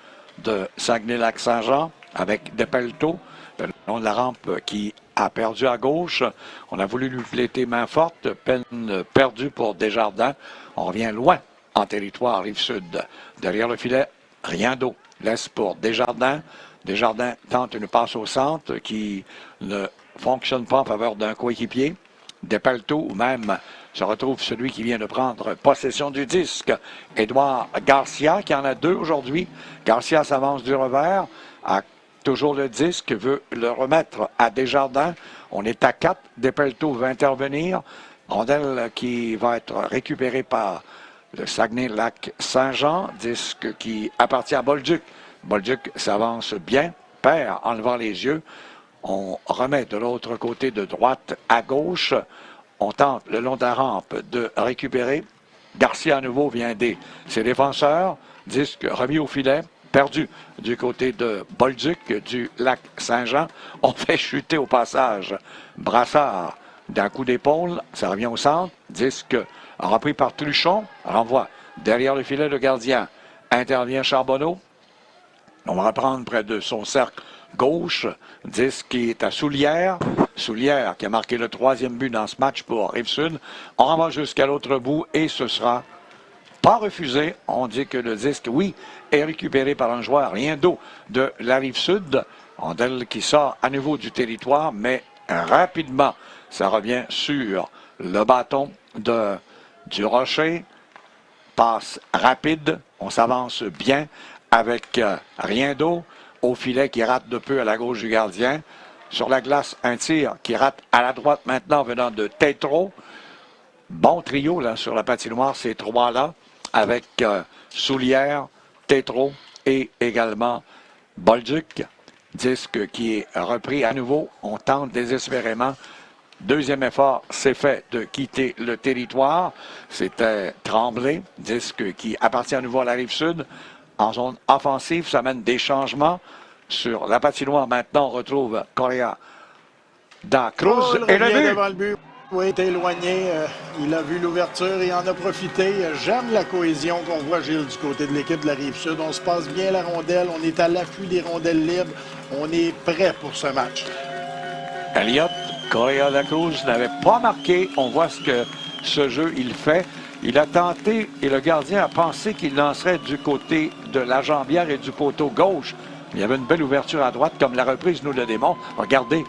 de Saguenay-Lac-Saint-Jean avec Depelto, le long de la rampe qui a perdu à gauche. On a voulu lui fléter main forte, peine perdue pour Desjardins. On revient loin en territoire Rive-Sud. Derrière le filet, rien d'eau. Laisse pour Desjardins. Desjardins tente une passe au centre qui ne fonctionne pas en faveur d'un coéquipier. Depelto ou même se retrouve celui qui vient de prendre possession du disque. Édouard Garcia, qui en a 2 aujourd'hui. Garcia s'avance du revers, a toujours le disque, veut le remettre à Desjardins. On est à 4. Depelto veut intervenir. Rondelle qui va être récupérée par le Saguenay-Lac-Saint-Jean, disque qui appartient à Bolduc. Bolduc s'avance bien, perd en levant les yeux. On remet de l'autre côté de droite à gauche. On tente le long de la rampe de récupérer. Garcia à nouveau vient aider ses défenseurs. Disque remis au filet, perdu du côté de Bolduc du Lac-Saint-Jean. On fait chuter au passage Brassard d'un coup d'épaule. Ça revient au centre. Disque repris par Truchon. Renvoie derrière le filet, le gardien. Intervient Charbonneau. On va reprendre près de son cercle gauche. Disque qui est à Soulière. Soulière qui a marqué le 3e but dans ce match pour Rive-Sud. On renvoie jusqu'à l'autre bout et ce sera pas refusé. On dit que le disque, oui, est récupéré par un joueur, rien d'eau, de la Rive-Sud. Rondelle qui sort à nouveau du territoire, mais rapidement, ça revient sur le bâton du Rocher. Passe rapide, on s'avance bien avec rien d'eau. Au filet qui rate de peu à la gauche du gardien. Sur la glace, un tir qui rate à la droite maintenant venant de Tétro. Bon trio là, sur la patinoire, ces trois-là, avec Soulière, Tétro et également Bolduc. Disque qui est repris à nouveau. On tente désespérément. Deuxième effort, c'est fait de quitter le territoire. C'était Tremblay, disque qui appartient à nouveau à la Rive-Sud. En zone offensive, ça mène des changements. Sur la patinoire, maintenant, on retrouve Correa da Cruz. Il Et le revient but! devant le but. Oui, il est éloigné. Il a vu l'ouverture et en a profité. J'aime la cohésion qu'on voit, Gilles, du côté de l'équipe de la Rive-Sud. On se passe bien la rondelle. On est à l'affût des rondelles libres. On est prêt pour ce match. Elliott, Correa da Cruz n'avait pas marqué. On voit ce que ce jeu, il fait. Il a tenté et le gardien a pensé qu'il lancerait du côté de la jambière et du poteau gauche. Il y avait une belle ouverture à droite, comme la reprise nous le démontre. Regardez,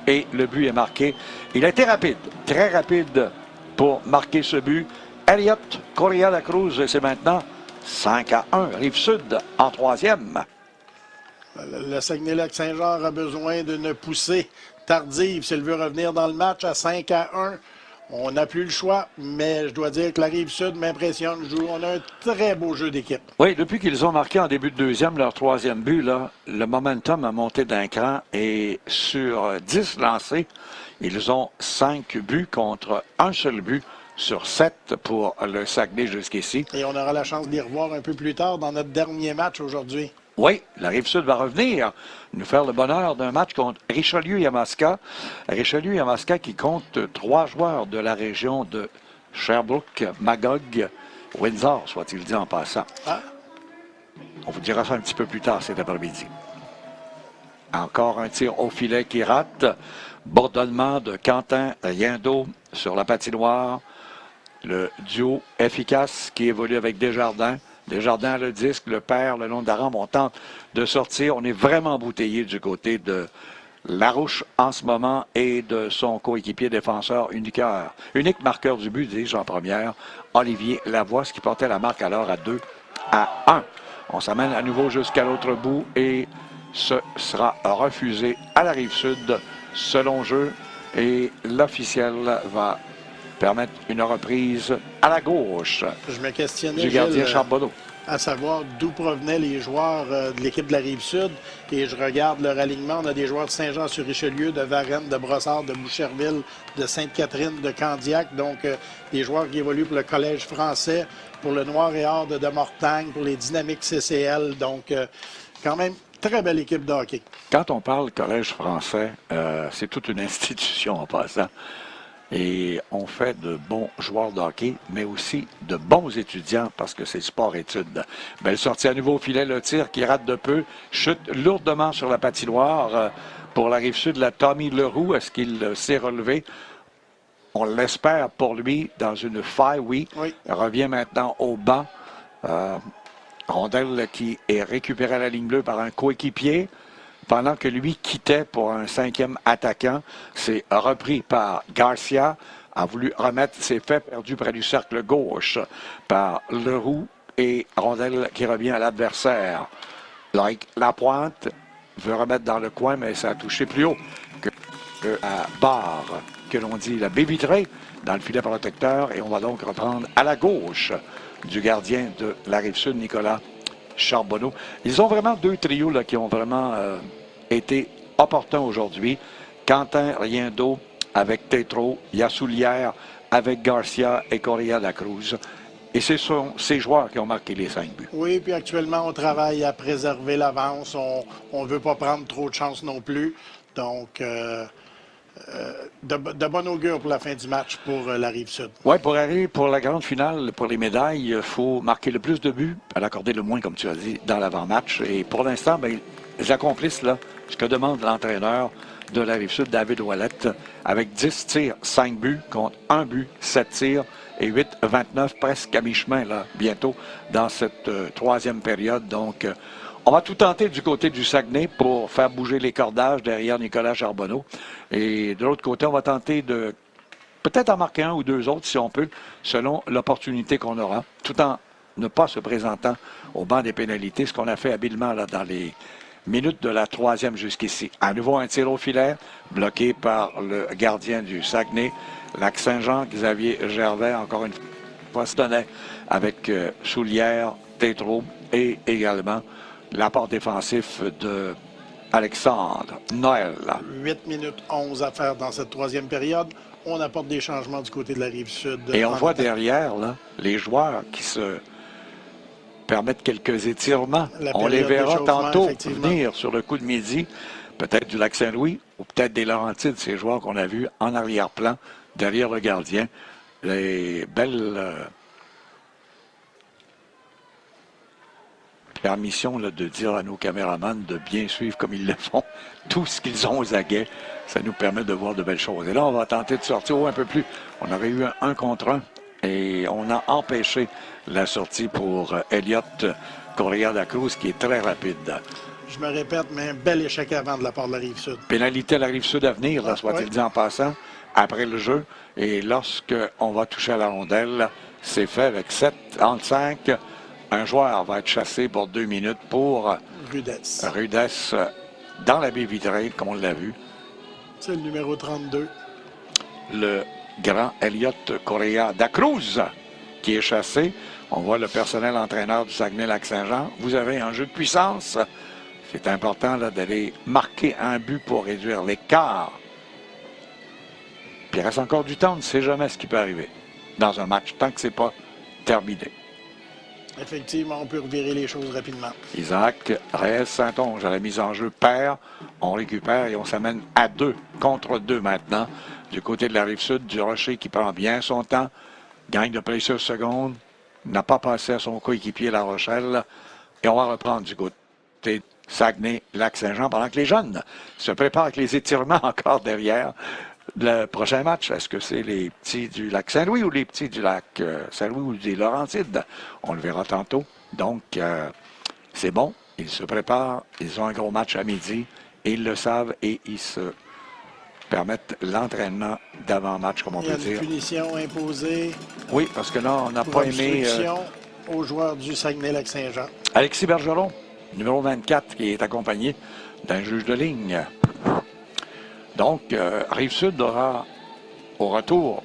et le but est marqué. Il a été rapide, très rapide pour marquer ce but. Elliott, Correa da Cruz, et c'est maintenant 5-1, Rive-Sud en troisième. Le Saguenay-Lac-Saint-Jean a besoin d'une poussée tardive s'il veut revenir dans le match à 5-1. On n'a plus le choix, mais je dois dire que la Rive-Sud m'impressionne. On a un très beau jeu d'équipe. Oui, depuis qu'ils ont marqué en début de deuxième leur troisième but, là, le momentum a monté d'un cran et sur 10 lancés, ils ont 5 buts contre un seul but sur 7 pour le Saguenay jusqu'ici. Et on aura la chance de les revoir un peu plus tard dans notre dernier match aujourd'hui. Oui, la Rive-Sud va revenir nous faire le bonheur d'un match contre Richelieu-Yamaska. Richelieu-Yamaska qui compte 3 joueurs de la région de Sherbrooke, Magog, Windsor, soit-il dit en passant. Ah. On vous dira ça un petit peu plus tard cet après-midi. Encore un tir au filet qui rate. Bourdonnement de Quentin Riendo sur la patinoire. Le duo efficace qui évolue avec Desjardins. Desjardins a le disque, le père, le long de la rampe, on tente de sortir. On est vraiment embouteillé du côté de Larouche en ce moment et de son coéquipier défenseur unique marqueur du but, dis-je en première, Olivier Lavoie, ce qui portait la marque alors à 2-1. On s'amène à nouveau jusqu'à l'autre bout et ce sera refusé à la Rive-Sud selon jeu et l'officiel va permettre une reprise à la gauche. Je me questionnais, du gardien Gilles, Charbonneau. À savoir d'où provenaient les joueurs de l'équipe de la Rive-Sud. Et je regarde leur alignement. On a des joueurs de Saint-Jean-sur-Richelieu, de Varennes, de Brossard, de Boucherville, de Sainte-Catherine, de Candiac. Donc, des joueurs qui évoluent pour le Collège français, pour le Noir et Or de Mortagne, pour les Dynamiques CCL. Donc, quand même, très belle équipe de hockey. Quand on parle Collège français, c'est toute une institution en passant. Et on fait de bons joueurs de hockey, mais aussi de bons étudiants parce que c'est sport-études. Belle sortie à nouveau au filet, le tir qui rate de peu, chute lourdement sur la patinoire. Pour la Rive-Sud, la Tommy Leroux, est-ce qu'il s'est relevé? On l'espère pour lui dans une faille, oui. Il revient maintenant au banc. Rondelle qui est récupéré à la ligne bleue par un coéquipier. Pendant que lui quittait pour un 5e attaquant, c'est repris par Garcia, a voulu remettre ses faits perdus près du cercle gauche par Leroux et Rondelle qui revient à l'adversaire. Lapointe veut remettre dans le coin, mais ça a touché plus haut que la barre, que l'on dit la baie vitrée, dans le filet protecteur. Et on va donc reprendre à la gauche du gardien de la Rive-Sud, Nicolas Charbonneau. Ils ont vraiment 2 trios là, qui ont vraiment été opportuns aujourd'hui. Quentin Riendo avec Tétro, Yassoulière avec Garcia et Correa da Cruz. Et ce sont ces joueurs qui ont marqué les 5 buts. Oui, puis actuellement, on travaille à préserver l'avance. On ne veut pas prendre trop de chance non plus. Donc, de bon augure pour la fin du match pour la Rive-Sud. Oui, pour arriver pour la grande finale, pour les médailles, il faut marquer le plus de buts, à l'accorder le moins, comme tu as dit, dans l'avant-match. Et pour l'instant, bien, ils accomplissent là, ce que demande l'entraîneur de la Rive-Sud, David Ouellette, avec 10 tirs, 5 buts, contre 1 but, 7 tirs. et 8-29, presque à mi-chemin, là, bientôt, dans cette troisième période. Donc, on va tout tenter du côté du Saguenay pour faire bouger les cordages derrière Nicolas Charbonneau. Et de l'autre côté, on va tenter de peut-être en marquer un ou deux autres, si on peut, selon l'opportunité qu'on aura, tout en ne pas se présentant au banc des pénalités, ce qu'on a fait habilement là, dans les minutes de la troisième jusqu'ici. À nouveau, un tir au filet, bloqué par le gardien du Saguenay, Lac-Saint-Jean, Xavier Gervais, encore une fois, se donnait avec Soulière, Tétrault et également l'apport défensif de Alexandre Noël. 8 minutes 11 à faire dans cette troisième période. On apporte des changements du côté de la Rive-Sud. Et on voit derrière là, les joueurs qui se permettre quelques étirements. On les verra tantôt venir sur le coup de midi, peut-être du Lac-Saint-Louis ou peut-être des Laurentides, ces joueurs qu'on a vus en arrière-plan, derrière le gardien. Les belles permissions là, de dire à nos caméramans de bien suivre comme ils le font, tout ce qu'ils ont aux aguets. Ça nous permet de voir de belles choses. Et là, on va tenter de sortir un peu plus. On aurait eu un contre un. Et on a empêché la sortie pour Elliott Correa da Cruz, qui est très rapide. Je me répète, mais un bel échec avant de la part de la Rive-Sud. Pénalité à la Rive-Sud à venir, là, soit-il dit en passant, après le jeu. Et lorsqu'on va toucher à la rondelle, c'est fait avec 7 entre 5. Un joueur va être chassé pour 2 minutes pour Rudesse dans la baie vitrée, comme on l'a vu. C'est le numéro 32. Le grand Elliott Correa da Cruz qui est chassé. On voit le personnel entraîneur du Saguenay-Lac-Saint-Jean. Vous avez un jeu de puissance. C'est important là, d'aller marquer un but pour réduire l'écart. Puis il reste encore du temps. On ne sait jamais ce qui peut arriver dans un match tant que ce n'est pas terminé. Effectivement, on peut revirer les choses rapidement. Isaac Reyes-Saint-Onge à la mise en jeu perd. On récupère et on s'amène à 2 contre 2 maintenant. Du côté de la Rive-Sud, du Rocher qui prend bien son temps. Gagne de précieuses secondes. N'a pas passé à son coéquipier La Rochelle. Et on va reprendre du côté Saguenay-Lac-Saint-Jean pendant que les jeunes se préparent avec les étirements encore derrière le prochain match. Est-ce que c'est les petits du Lac-Saint-Louis ou les petits du Lac-Saint-Louis ou des Laurentides? On le verra tantôt. Donc, c'est bon. Ils se préparent. Ils ont un gros match à midi. Et ils le savent et ils se permettre l'entraînement d'avant-match, comme on peut dire. Il y a une punition imposée. Oui, parce que là, on n'a pas aimé... aux joueurs du Saguenay-Lac-Saint-Jean. Alexis Bergeron, numéro 24, qui est accompagné d'un juge de ligne. Donc, Rive-Sud aura, au retour,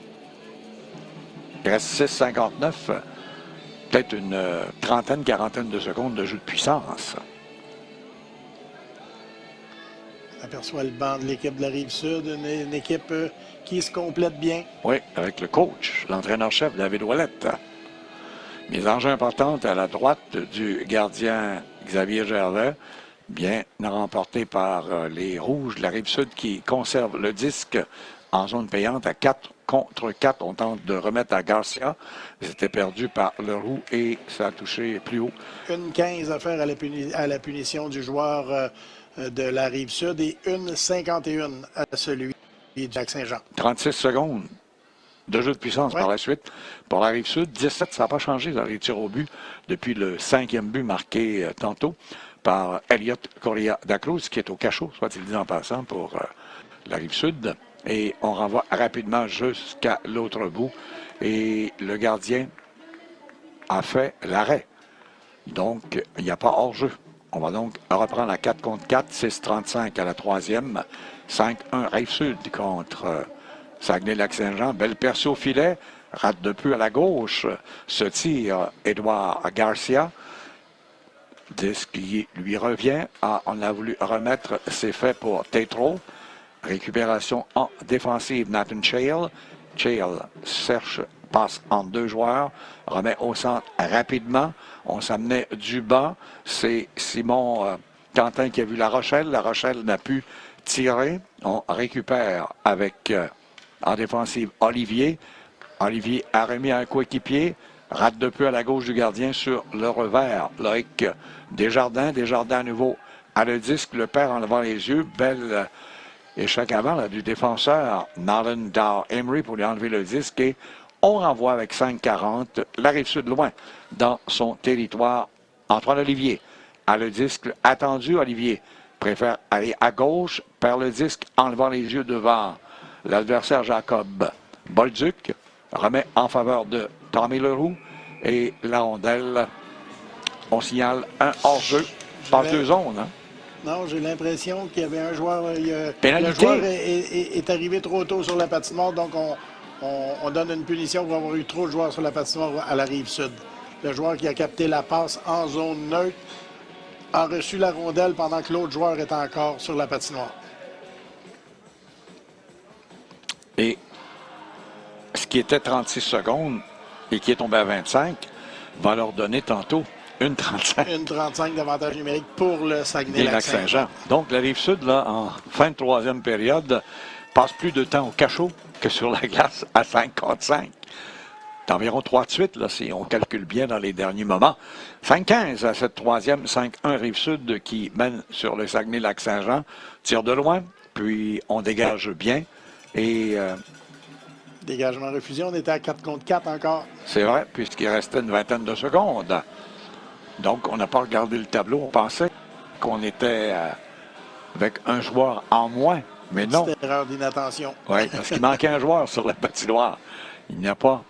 il reste 6,59, peut-être une trentaine, quarantaine de secondes de jeu de puissance. On aperçoit le banc de l'équipe de la Rive-Sud, une équipe qui se complète bien. Oui, avec le coach, l'entraîneur-chef David Ouellette. Mise en jeu importante à la droite du gardien Xavier Gervais, bien remporté par les Rouges de la Rive-Sud qui conservent le disque en zone payante à 4 contre 4. On tente de remettre à Garcia. C'était perdu par le Roux et ça a touché plus haut. Une 15 à faire à la punition du joueur de la Rive-Sud et une 51 à celui du Lac-Saint-Jean. 36 secondes de jeu de puissance par la suite. Pour la Rive-Sud, 17, ça n'a pas changé dans les tirs au but depuis le 5e but marqué tantôt par Elliott Correa da Cruz, qui est au cachot, soit-il dit en passant, pour la Rive-Sud. Et on renvoie rapidement jusqu'à l'autre bout. Et le gardien a fait l'arrêt. Donc, il n'y a pas hors-jeu. On va donc reprendre à 4 contre 4, 6-35 à la troisième. 5-1 Rive-Sud contre Saguenay-Lac-Saint-Jean. Belle percée au filet. Rate de peu à la gauche. Se tire Edouard Garcia. Disque qui lui revient. Ah, on a voulu remettre. C'est fait pour Tétrault. Récupération en défensive. Nathan Chale. Chale cherche, passe entre deux joueurs. Remet au centre rapidement. On s'amenait du bas. C'est Simon Quentin qui a vu La Rochelle. La Rochelle n'a pu tirer. On récupère avec en défensive Olivier. Olivier a remis un coéquipier. Rate de peu à la gauche du gardien sur le revers. Loïc Desjardins. Desjardins à nouveau à le disque. Le perd en levant les yeux. Belle échec avant là, du défenseur Marlon Dow Emery pour lui enlever le disque. Et On renvoie avec 5-40. La Rive-Sud loin dans son territoire. Antoine Olivier a le disque attendu. Olivier préfère aller à gauche, perd le disque, enlevant les yeux devant l'adversaire Jacob. Bolduc remet en faveur de Tommy Leroux et la rondelle. On signale un hors-jeu. Passe deux zones. Hein? Non, j'ai l'impression qu'il y avait un joueur. Pénalité. Le joueur est arrivé trop tôt sur la patinoire, donc on donne une punition pour avoir eu trop de joueurs sur la patinoire à la Rive-Sud. Le joueur qui a capté la passe en zone neutre a reçu la rondelle pendant que l'autre joueur est encore sur la patinoire. Et ce qui était 36 secondes et qui est tombé à 25 va leur donner tantôt une 35. Une 35 d'avantage numérique pour le Saguenay-Lac-Saint-Jean. Donc, la Rive-Sud, là, en fin de troisième période, passe plus de temps au cachot que sur la glace à 5 contre 5. C'est environ 3 de suite, là, si on calcule bien dans les derniers moments. 5-15 à cette troisième, 5-1 Rive-Sud qui mène sur le Saguenay-Lac-Saint-Jean. Tire de loin, puis on dégage bien. Et dégagement refusé, on était à 4 contre 4 encore. c'est vrai, puisqu'il restait une vingtaine de secondes. Donc, on n'a pas regardé le tableau. On pensait qu'on était avec un joueur en moins, mais non. C'était erreur d'inattention. Oui, parce qu'il manquait un joueur sur la patinoire. Il n'y a pas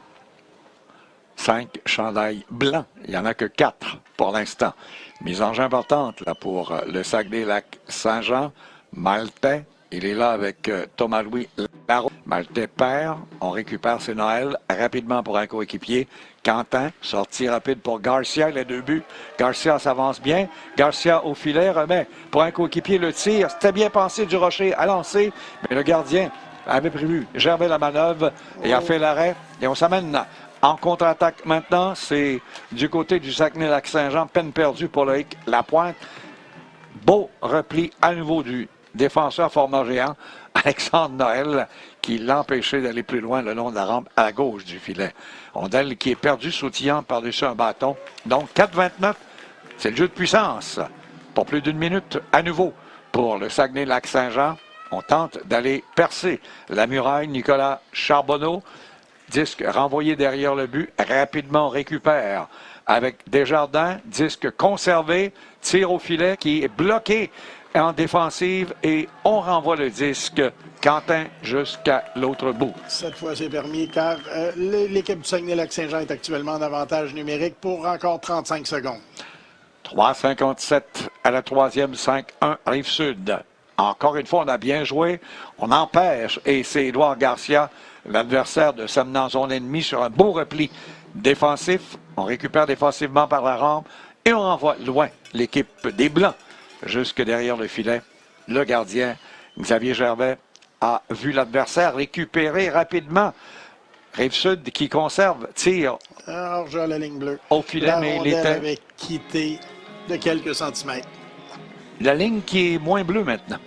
5 chandails blancs. Il n'y en a que 4 pour l'instant. Mise en jeu importante là, pour le Saguenay-Lac-Saint-Jean. Maltais, il est là avec Thomas-Louis Larose. Maltais perd. On récupère ses Noël rapidement pour un coéquipier. Quentin, sortie rapide pour Garcia, les 2 buts. Garcia s'avance bien. Garcia au filet, remet pour un coéquipier le tir. C'était bien pensé du Rocher à lancer, mais le gardien avait prévu, gerbait la manœuvre et a fait l'arrêt. Et on s'amène en contre-attaque maintenant. C'est du côté du Saguenay-Lac-Saint-Jean, peine perdue pour Loïc Lapointe. Beau repli à nouveau du défenseur format géant, Alexandre Noël, qui l'empêchait d'aller plus loin le long de la rampe à la gauche du filet. Rondelle qui est perdu, sautillant par-dessus un bâton. Donc 4-29, c'est le jeu de puissance. Pour plus d'une minute, à nouveau, pour le Saguenay-Lac-Saint-Jean. On tente d'aller percer la muraille. Nicolas Charbonneau, disque renvoyé derrière le but. Rapidement, on récupère avec Desjardins, disque conservé, tir au filet qui est bloqué en défensive et on renvoie le disque, Quentin, jusqu'à l'autre bout. Cette fois, c'est permis car l'équipe du Saguenay-Lac-Saint-Jean est actuellement en avantage numérique pour encore 35 secondes. 3,57 à la troisième, 5-1 Rive-Sud. Encore une fois, on a bien joué. On empêche et c'est Édouard Garcia, l'adversaire de s'amener en zone ennemie sur un beau repli défensif. On récupère défensivement par la rampe et on renvoie loin l'équipe des Blancs jusque derrière le filet. Le gardien, Xavier Gervais, a vu l'adversaire récupérer rapidement. Rive-Sud qui conserve, tire Hors-jeu à la ligne bleue. au filet, La mais il rondelle était... avait quitté de quelques centimètres. La ligne qui est moins bleue maintenant,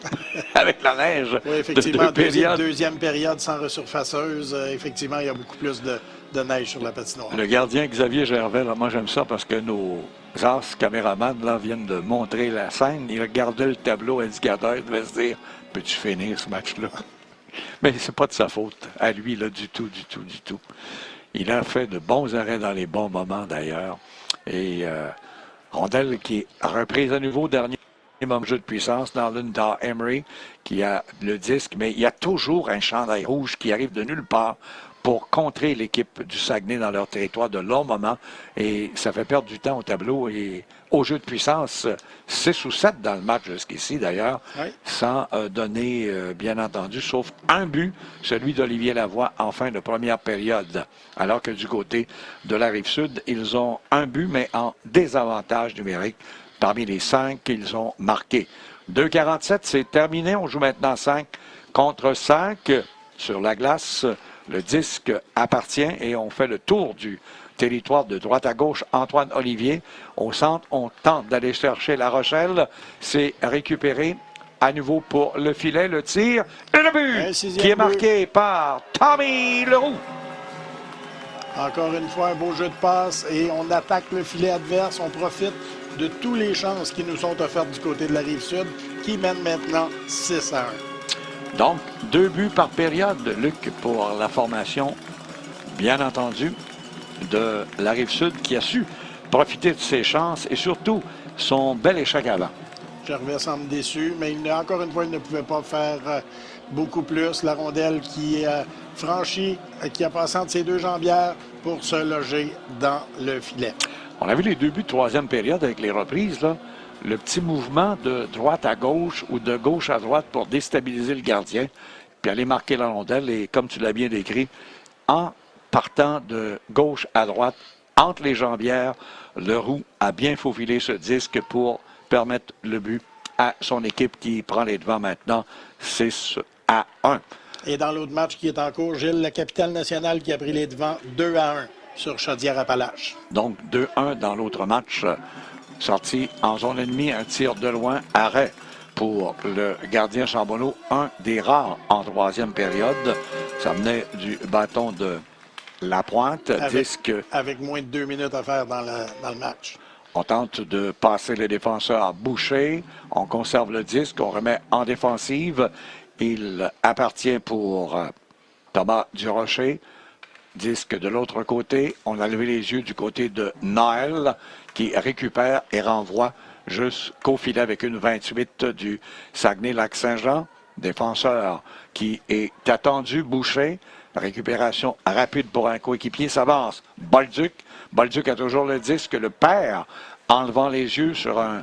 avec la neige. Oui, effectivement, de période. deuxième période sans resurfaceuse. Effectivement, il y a beaucoup plus de neige sur la patinoire. Le gardien Xavier Gervais, là, moi j'aime ça parce que nos as caméramans là, viennent de montrer la scène. Ils regardaient le tableau indicateur, ils devaient se dire « Peux-tu finir ce match-là? » Mais c'est pas de sa faute, à lui, là, du tout. Il a fait de bons arrêts dans les bons moments, d'ailleurs. Et rondelle qui est reprise à nouveau, dernier jeu de puissance dans l'une d'Emery, qui a le disque, mais il y a toujours un chandail rouge qui arrive de nulle part pour contrer l'équipe du Saguenay dans leur territoire de longs moments. Et ça fait perdre du temps au tableau et au jeu de puissance, 6 ou 7 dans le match jusqu'ici d'ailleurs, Oui. sans donner, bien entendu, sauf un but, celui d'Olivier Lavoie en fin de première période. Alors que du côté de la Rive-Sud, ils ont un but, mais en désavantage numérique parmi les 5 qu'ils ont marqués. 2,47, c'est terminé. On joue maintenant 5 contre 5 sur la glace. Le disque appartient et on fait le tour du territoire de droite à gauche. Antoine Olivier, au centre, on tente d'aller chercher La Rochelle. C'est récupéré à nouveau pour le filet, le tir et le but qui est marqué par Tommy Leroux. Encore une fois, un beau jeu de passe et on attaque le filet adverse. On profite de toutes les chances qui nous sont offertes du côté de la Rive-Sud, qui mène maintenant 6-1. Donc, 2 buts par période, Luc, pour la formation bien entendu, de la Rive-Sud qui a su profiter de ses chances et surtout son bel échec avant. Gervais semble déçu, mais encore une fois, il ne pouvait pas faire beaucoup plus. La rondelle qui a franchi, qui a passé entre ses deux jambières pour se loger dans le filet. On a vu les 2 buts de troisième période avec les reprises, là. Le petit mouvement de droite à gauche ou de gauche à droite pour déstabiliser le gardien, puis aller marquer la rondelle. Et comme tu l'as bien décrit, en partant de gauche à droite, entre les jambières, Leroux a bien faufilé ce disque pour permettre le but à son équipe qui prend les devants maintenant 6-1. Et dans l'autre match qui est en cours, Gilles, la capitale nationale qui a pris les devants 2-1 sur Chaudière-Appalaches. Donc 2-1 dans l'autre match. Sorti en zone ennemie, un tir de loin, arrêt pour le gardien Charbonneau, un des rares en troisième période. Ça venait du bâton de Lapointe. Avec moins de 2 minutes à faire dans le match. On tente de passer le défenseur Boucher. On conserve le disque, on remet en défensive. Il appartient pour Thomas Durocher. Disque de l'autre côté. On a levé les yeux du côté de Noël qui récupère et renvoie jusqu'au filet avec une 28 du Saguenay-Lac-Saint-Jean. Défenseur qui est attendu, Boucher. Récupération rapide pour un coéquipier, s'avance. Bolduc. Bolduc a toujours le disque, le perd en levant les yeux sur un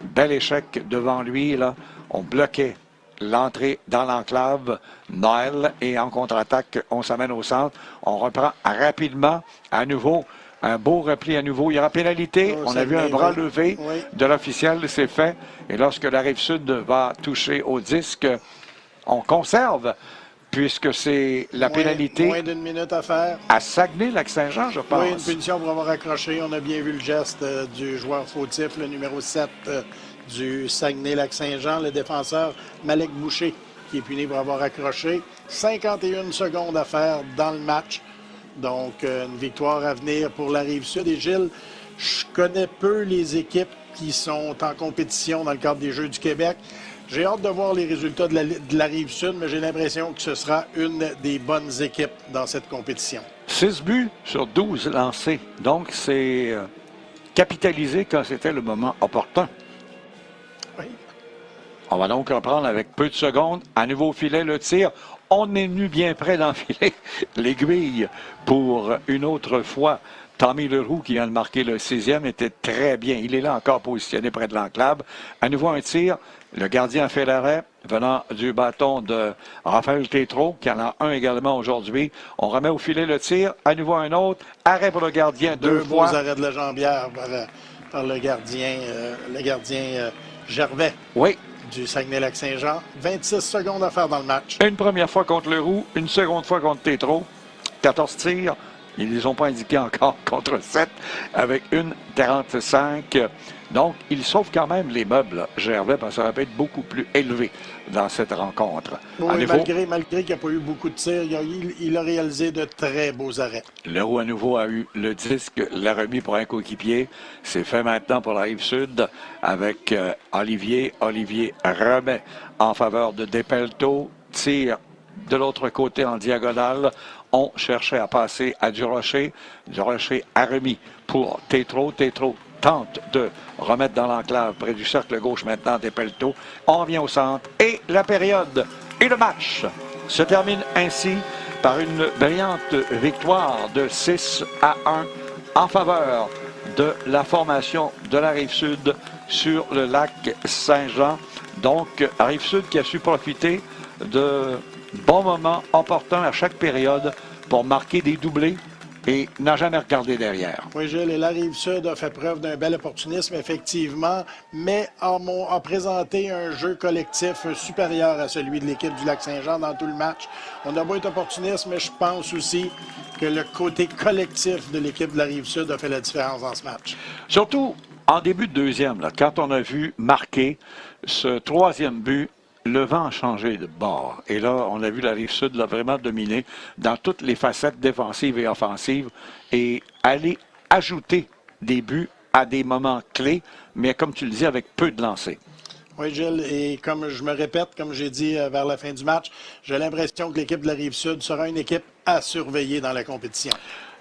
bel échec devant lui. Là. On bloquait l'entrée dans l'enclave. Noël et en contre-attaque, on s'amène au centre. On reprend rapidement à nouveau. Un beau repli à nouveau. Il y aura pénalité. On a vu un bras levé de l'officiel, c'est fait. Et lorsque la Rive-Sud va toucher au disque, on conserve, puisque c'est la pénalité. Moins d'une minute à faire. À Saguenay-Lac-Saint-Jean, je pense. Oui, une punition pour avoir accroché. On a bien vu le geste du joueur fautif, le numéro 7 du Saguenay-Lac-Saint-Jean, le défenseur Malek Boucher, qui est puni pour avoir accroché. 51 secondes à faire dans le match. Donc, une victoire à venir pour la Rive-Sud. Et Gilles, je connais peu les équipes qui sont en compétition dans le cadre des Jeux du Québec. J'ai hâte de voir les résultats de la Rive-Sud, mais j'ai l'impression que ce sera une des bonnes équipes dans cette compétition. 6 buts sur 12 lancés. Donc, c'est capitalisé quand c'était le moment opportun. Oui. On va donc reprendre avec peu de secondes. À nouveau au filet, le tir. On est venu bien près d'enfiler l'aiguille pour une autre fois. Tommy Leroux, qui vient de marquer le 6e, était très bien. Il est là encore positionné près de l'enclave. À nouveau un tir. Le gardien fait l'arrêt venant du bâton de Raphaël Tétrault, qui en a un également aujourd'hui. On remet au filet le tir. À nouveau un autre. Arrêt pour le gardien deux fois. Beaux arrêts de la jambière par le gardien Gervais. Oui. Du Saguenay-Lac-Saint-Jean. 26 secondes à faire dans le match. Une première fois contre Leroux, une seconde fois contre Tétrault. 14 tirs. Ils ne les ont pas indiqués encore contre 7 avec une 45. Donc, il sauve quand même les meubles, Gervais, parce que ça aurait pu être beaucoup plus élevé dans cette rencontre. Oui, malgré qu'il n'y a pas eu beaucoup de tirs, il a réalisé de très beaux arrêts. Leroux, à nouveau, a eu le disque, l'a remis pour un coéquipier. C'est fait maintenant pour la Rive-Sud avec Olivier. Olivier remet en faveur de Despelteaux. Tire de l'autre côté en diagonale. On cherchait à passer à Durocher. Durocher a remis pour Tétrault. Tétrault tente de remettre dans l'enclave près du cercle gauche maintenant Despelteaux. On revient au centre et la période et le match se termine ainsi par une brillante victoire de 6-1 en faveur de la formation de la Rive-Sud sur le lac Saint-Jean. Donc, Rive-Sud qui a su profiter de bons moments opportuns à chaque période pour marquer des doublés et n'a jamais regardé derrière. Oui, Gilles, et la Rive-Sud a fait preuve d'un bel opportunisme, effectivement, mais a présenté un jeu collectif supérieur à celui de l'équipe du Lac-Saint-Jean dans tout le match. On a beau être opportuniste, mais je pense aussi que le côté collectif de l'équipe de la Rive-Sud a fait la différence dans ce match. Surtout en début de deuxième, là, quand on a vu marquer ce troisième but, le vent a changé de bord. Et là, on a vu la Rive-Sud vraiment dominer dans toutes les facettes défensives et offensives et aller ajouter des buts à des moments clés, mais comme tu le dis, avec peu de lancers. Oui, Gilles, et comme je me répète, comme j'ai dit vers la fin du match, j'ai l'impression que l'équipe de la Rive-Sud sera une équipe à surveiller dans la compétition.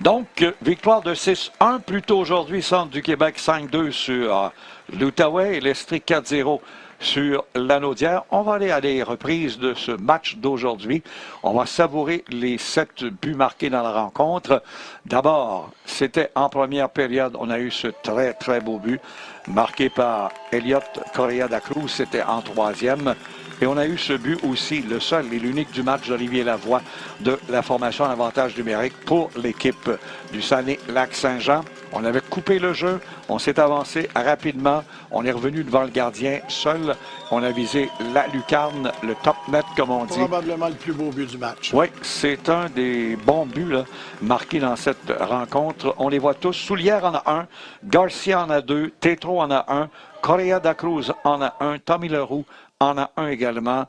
Donc, victoire de 6-1 plus tôt aujourd'hui, Centre du Québec 5-2 sur l'Outaouais et l'Estrie 4-0 sur l'Anaudière. On va aller à des reprises de ce match d'aujourd'hui. On va savourer les 7 buts marqués dans la rencontre. D'abord, c'était en première période, on a eu ce très, très beau but marqué par Elliot Correa da Cruz. C'était en troisième. Et on a eu ce but aussi, le seul et l'unique du match d'Olivier Lavoie de la formation en avantage numérique pour l'équipe du Saguenay-Lac-Saint-Jean. On avait coupé le jeu, on s'est avancé rapidement, on est revenu devant le gardien seul. On a visé la lucarne, le top net comme on dit. Probablement le plus beau but du match. Oui, c'est un des bons buts là, marqués dans cette rencontre. On les voit tous. Soulière en a un, Garcia en a 2, Tétro en a un, Correa da Cruz en a un, Tommy Leroux en a un également.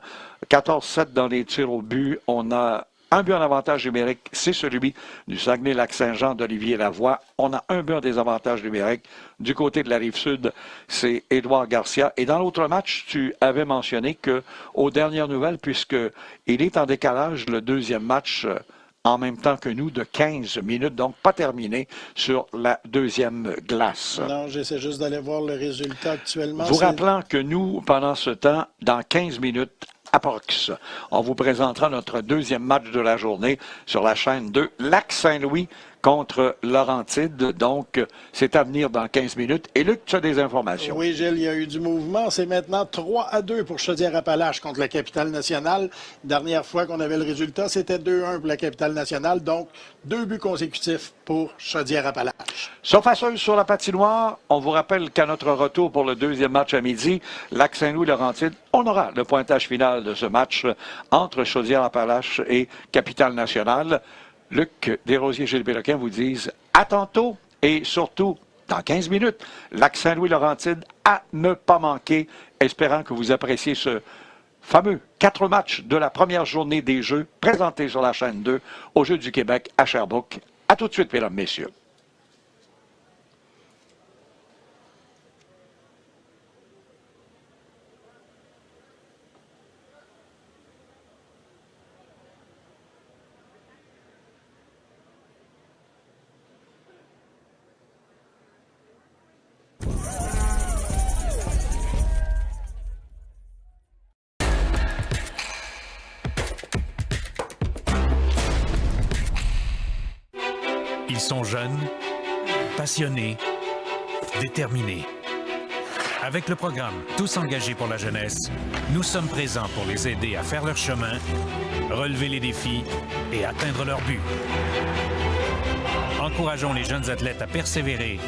14-7 dans les tirs au but. On a un but en avantage numérique, c'est celui du Saguenay-Lac-Saint-Jean d'Olivier Lavoie. On a un but en désavantage numérique. Du côté de la Rive-Sud, c'est Édouard Garcia. Et dans l'autre match, tu avais mentionné qu'aux dernières nouvelles, puisqu'il est en décalage le deuxième match en même temps que nous de 15 minutes, donc pas terminé sur la deuxième glace. Non, j'essaie juste d'aller voir le résultat actuellement. Vous rappelant que nous, pendant ce temps, dans 15 minutes, approx, on vous présentera notre deuxième match de la journée sur la chaîne 2, Lac-Saint-Louis contre Laurentide. Donc, c'est à venir dans 15 minutes. Et Luc, tu as des informations. Oui, Gilles, il y a eu du mouvement. C'est maintenant 3-2 pour Chaudière-Appalaches contre la Capitale-Nationale. Dernière fois qu'on avait le résultat, c'était 2-1 pour la Capitale-Nationale. Donc, 2 buts consécutifs pour Chaudière-Appalaches. Surfaceuse sur la patinoire. On vous rappelle qu'à notre retour pour le deuxième match à midi, Lac-Saint-Louis-Laurentide, on aura le pointage final de ce match entre Chaudière-Appalaches et Capitale-Nationale. Luc Desrosiers et Gilles Péloquin vous disent à tantôt et surtout dans 15 minutes, Lac-Saint-Louis-Laurentide à ne pas manquer, espérant que vous appréciez ce fameux 4 matchs de la première journée des Jeux présentés sur la chaîne 2 aux Jeux du Québec à Sherbrooke. À tout de suite, mesdames, messieurs. Ils sont jeunes, passionnés, déterminés. Avec le programme Tous engagés pour la jeunesse, nous sommes présents pour les aider à faire leur chemin, relever les défis et atteindre leurs buts. Encourageons les jeunes athlètes à persévérer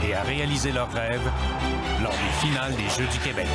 et à réaliser leurs rêves lors des finales des Jeux du Québec.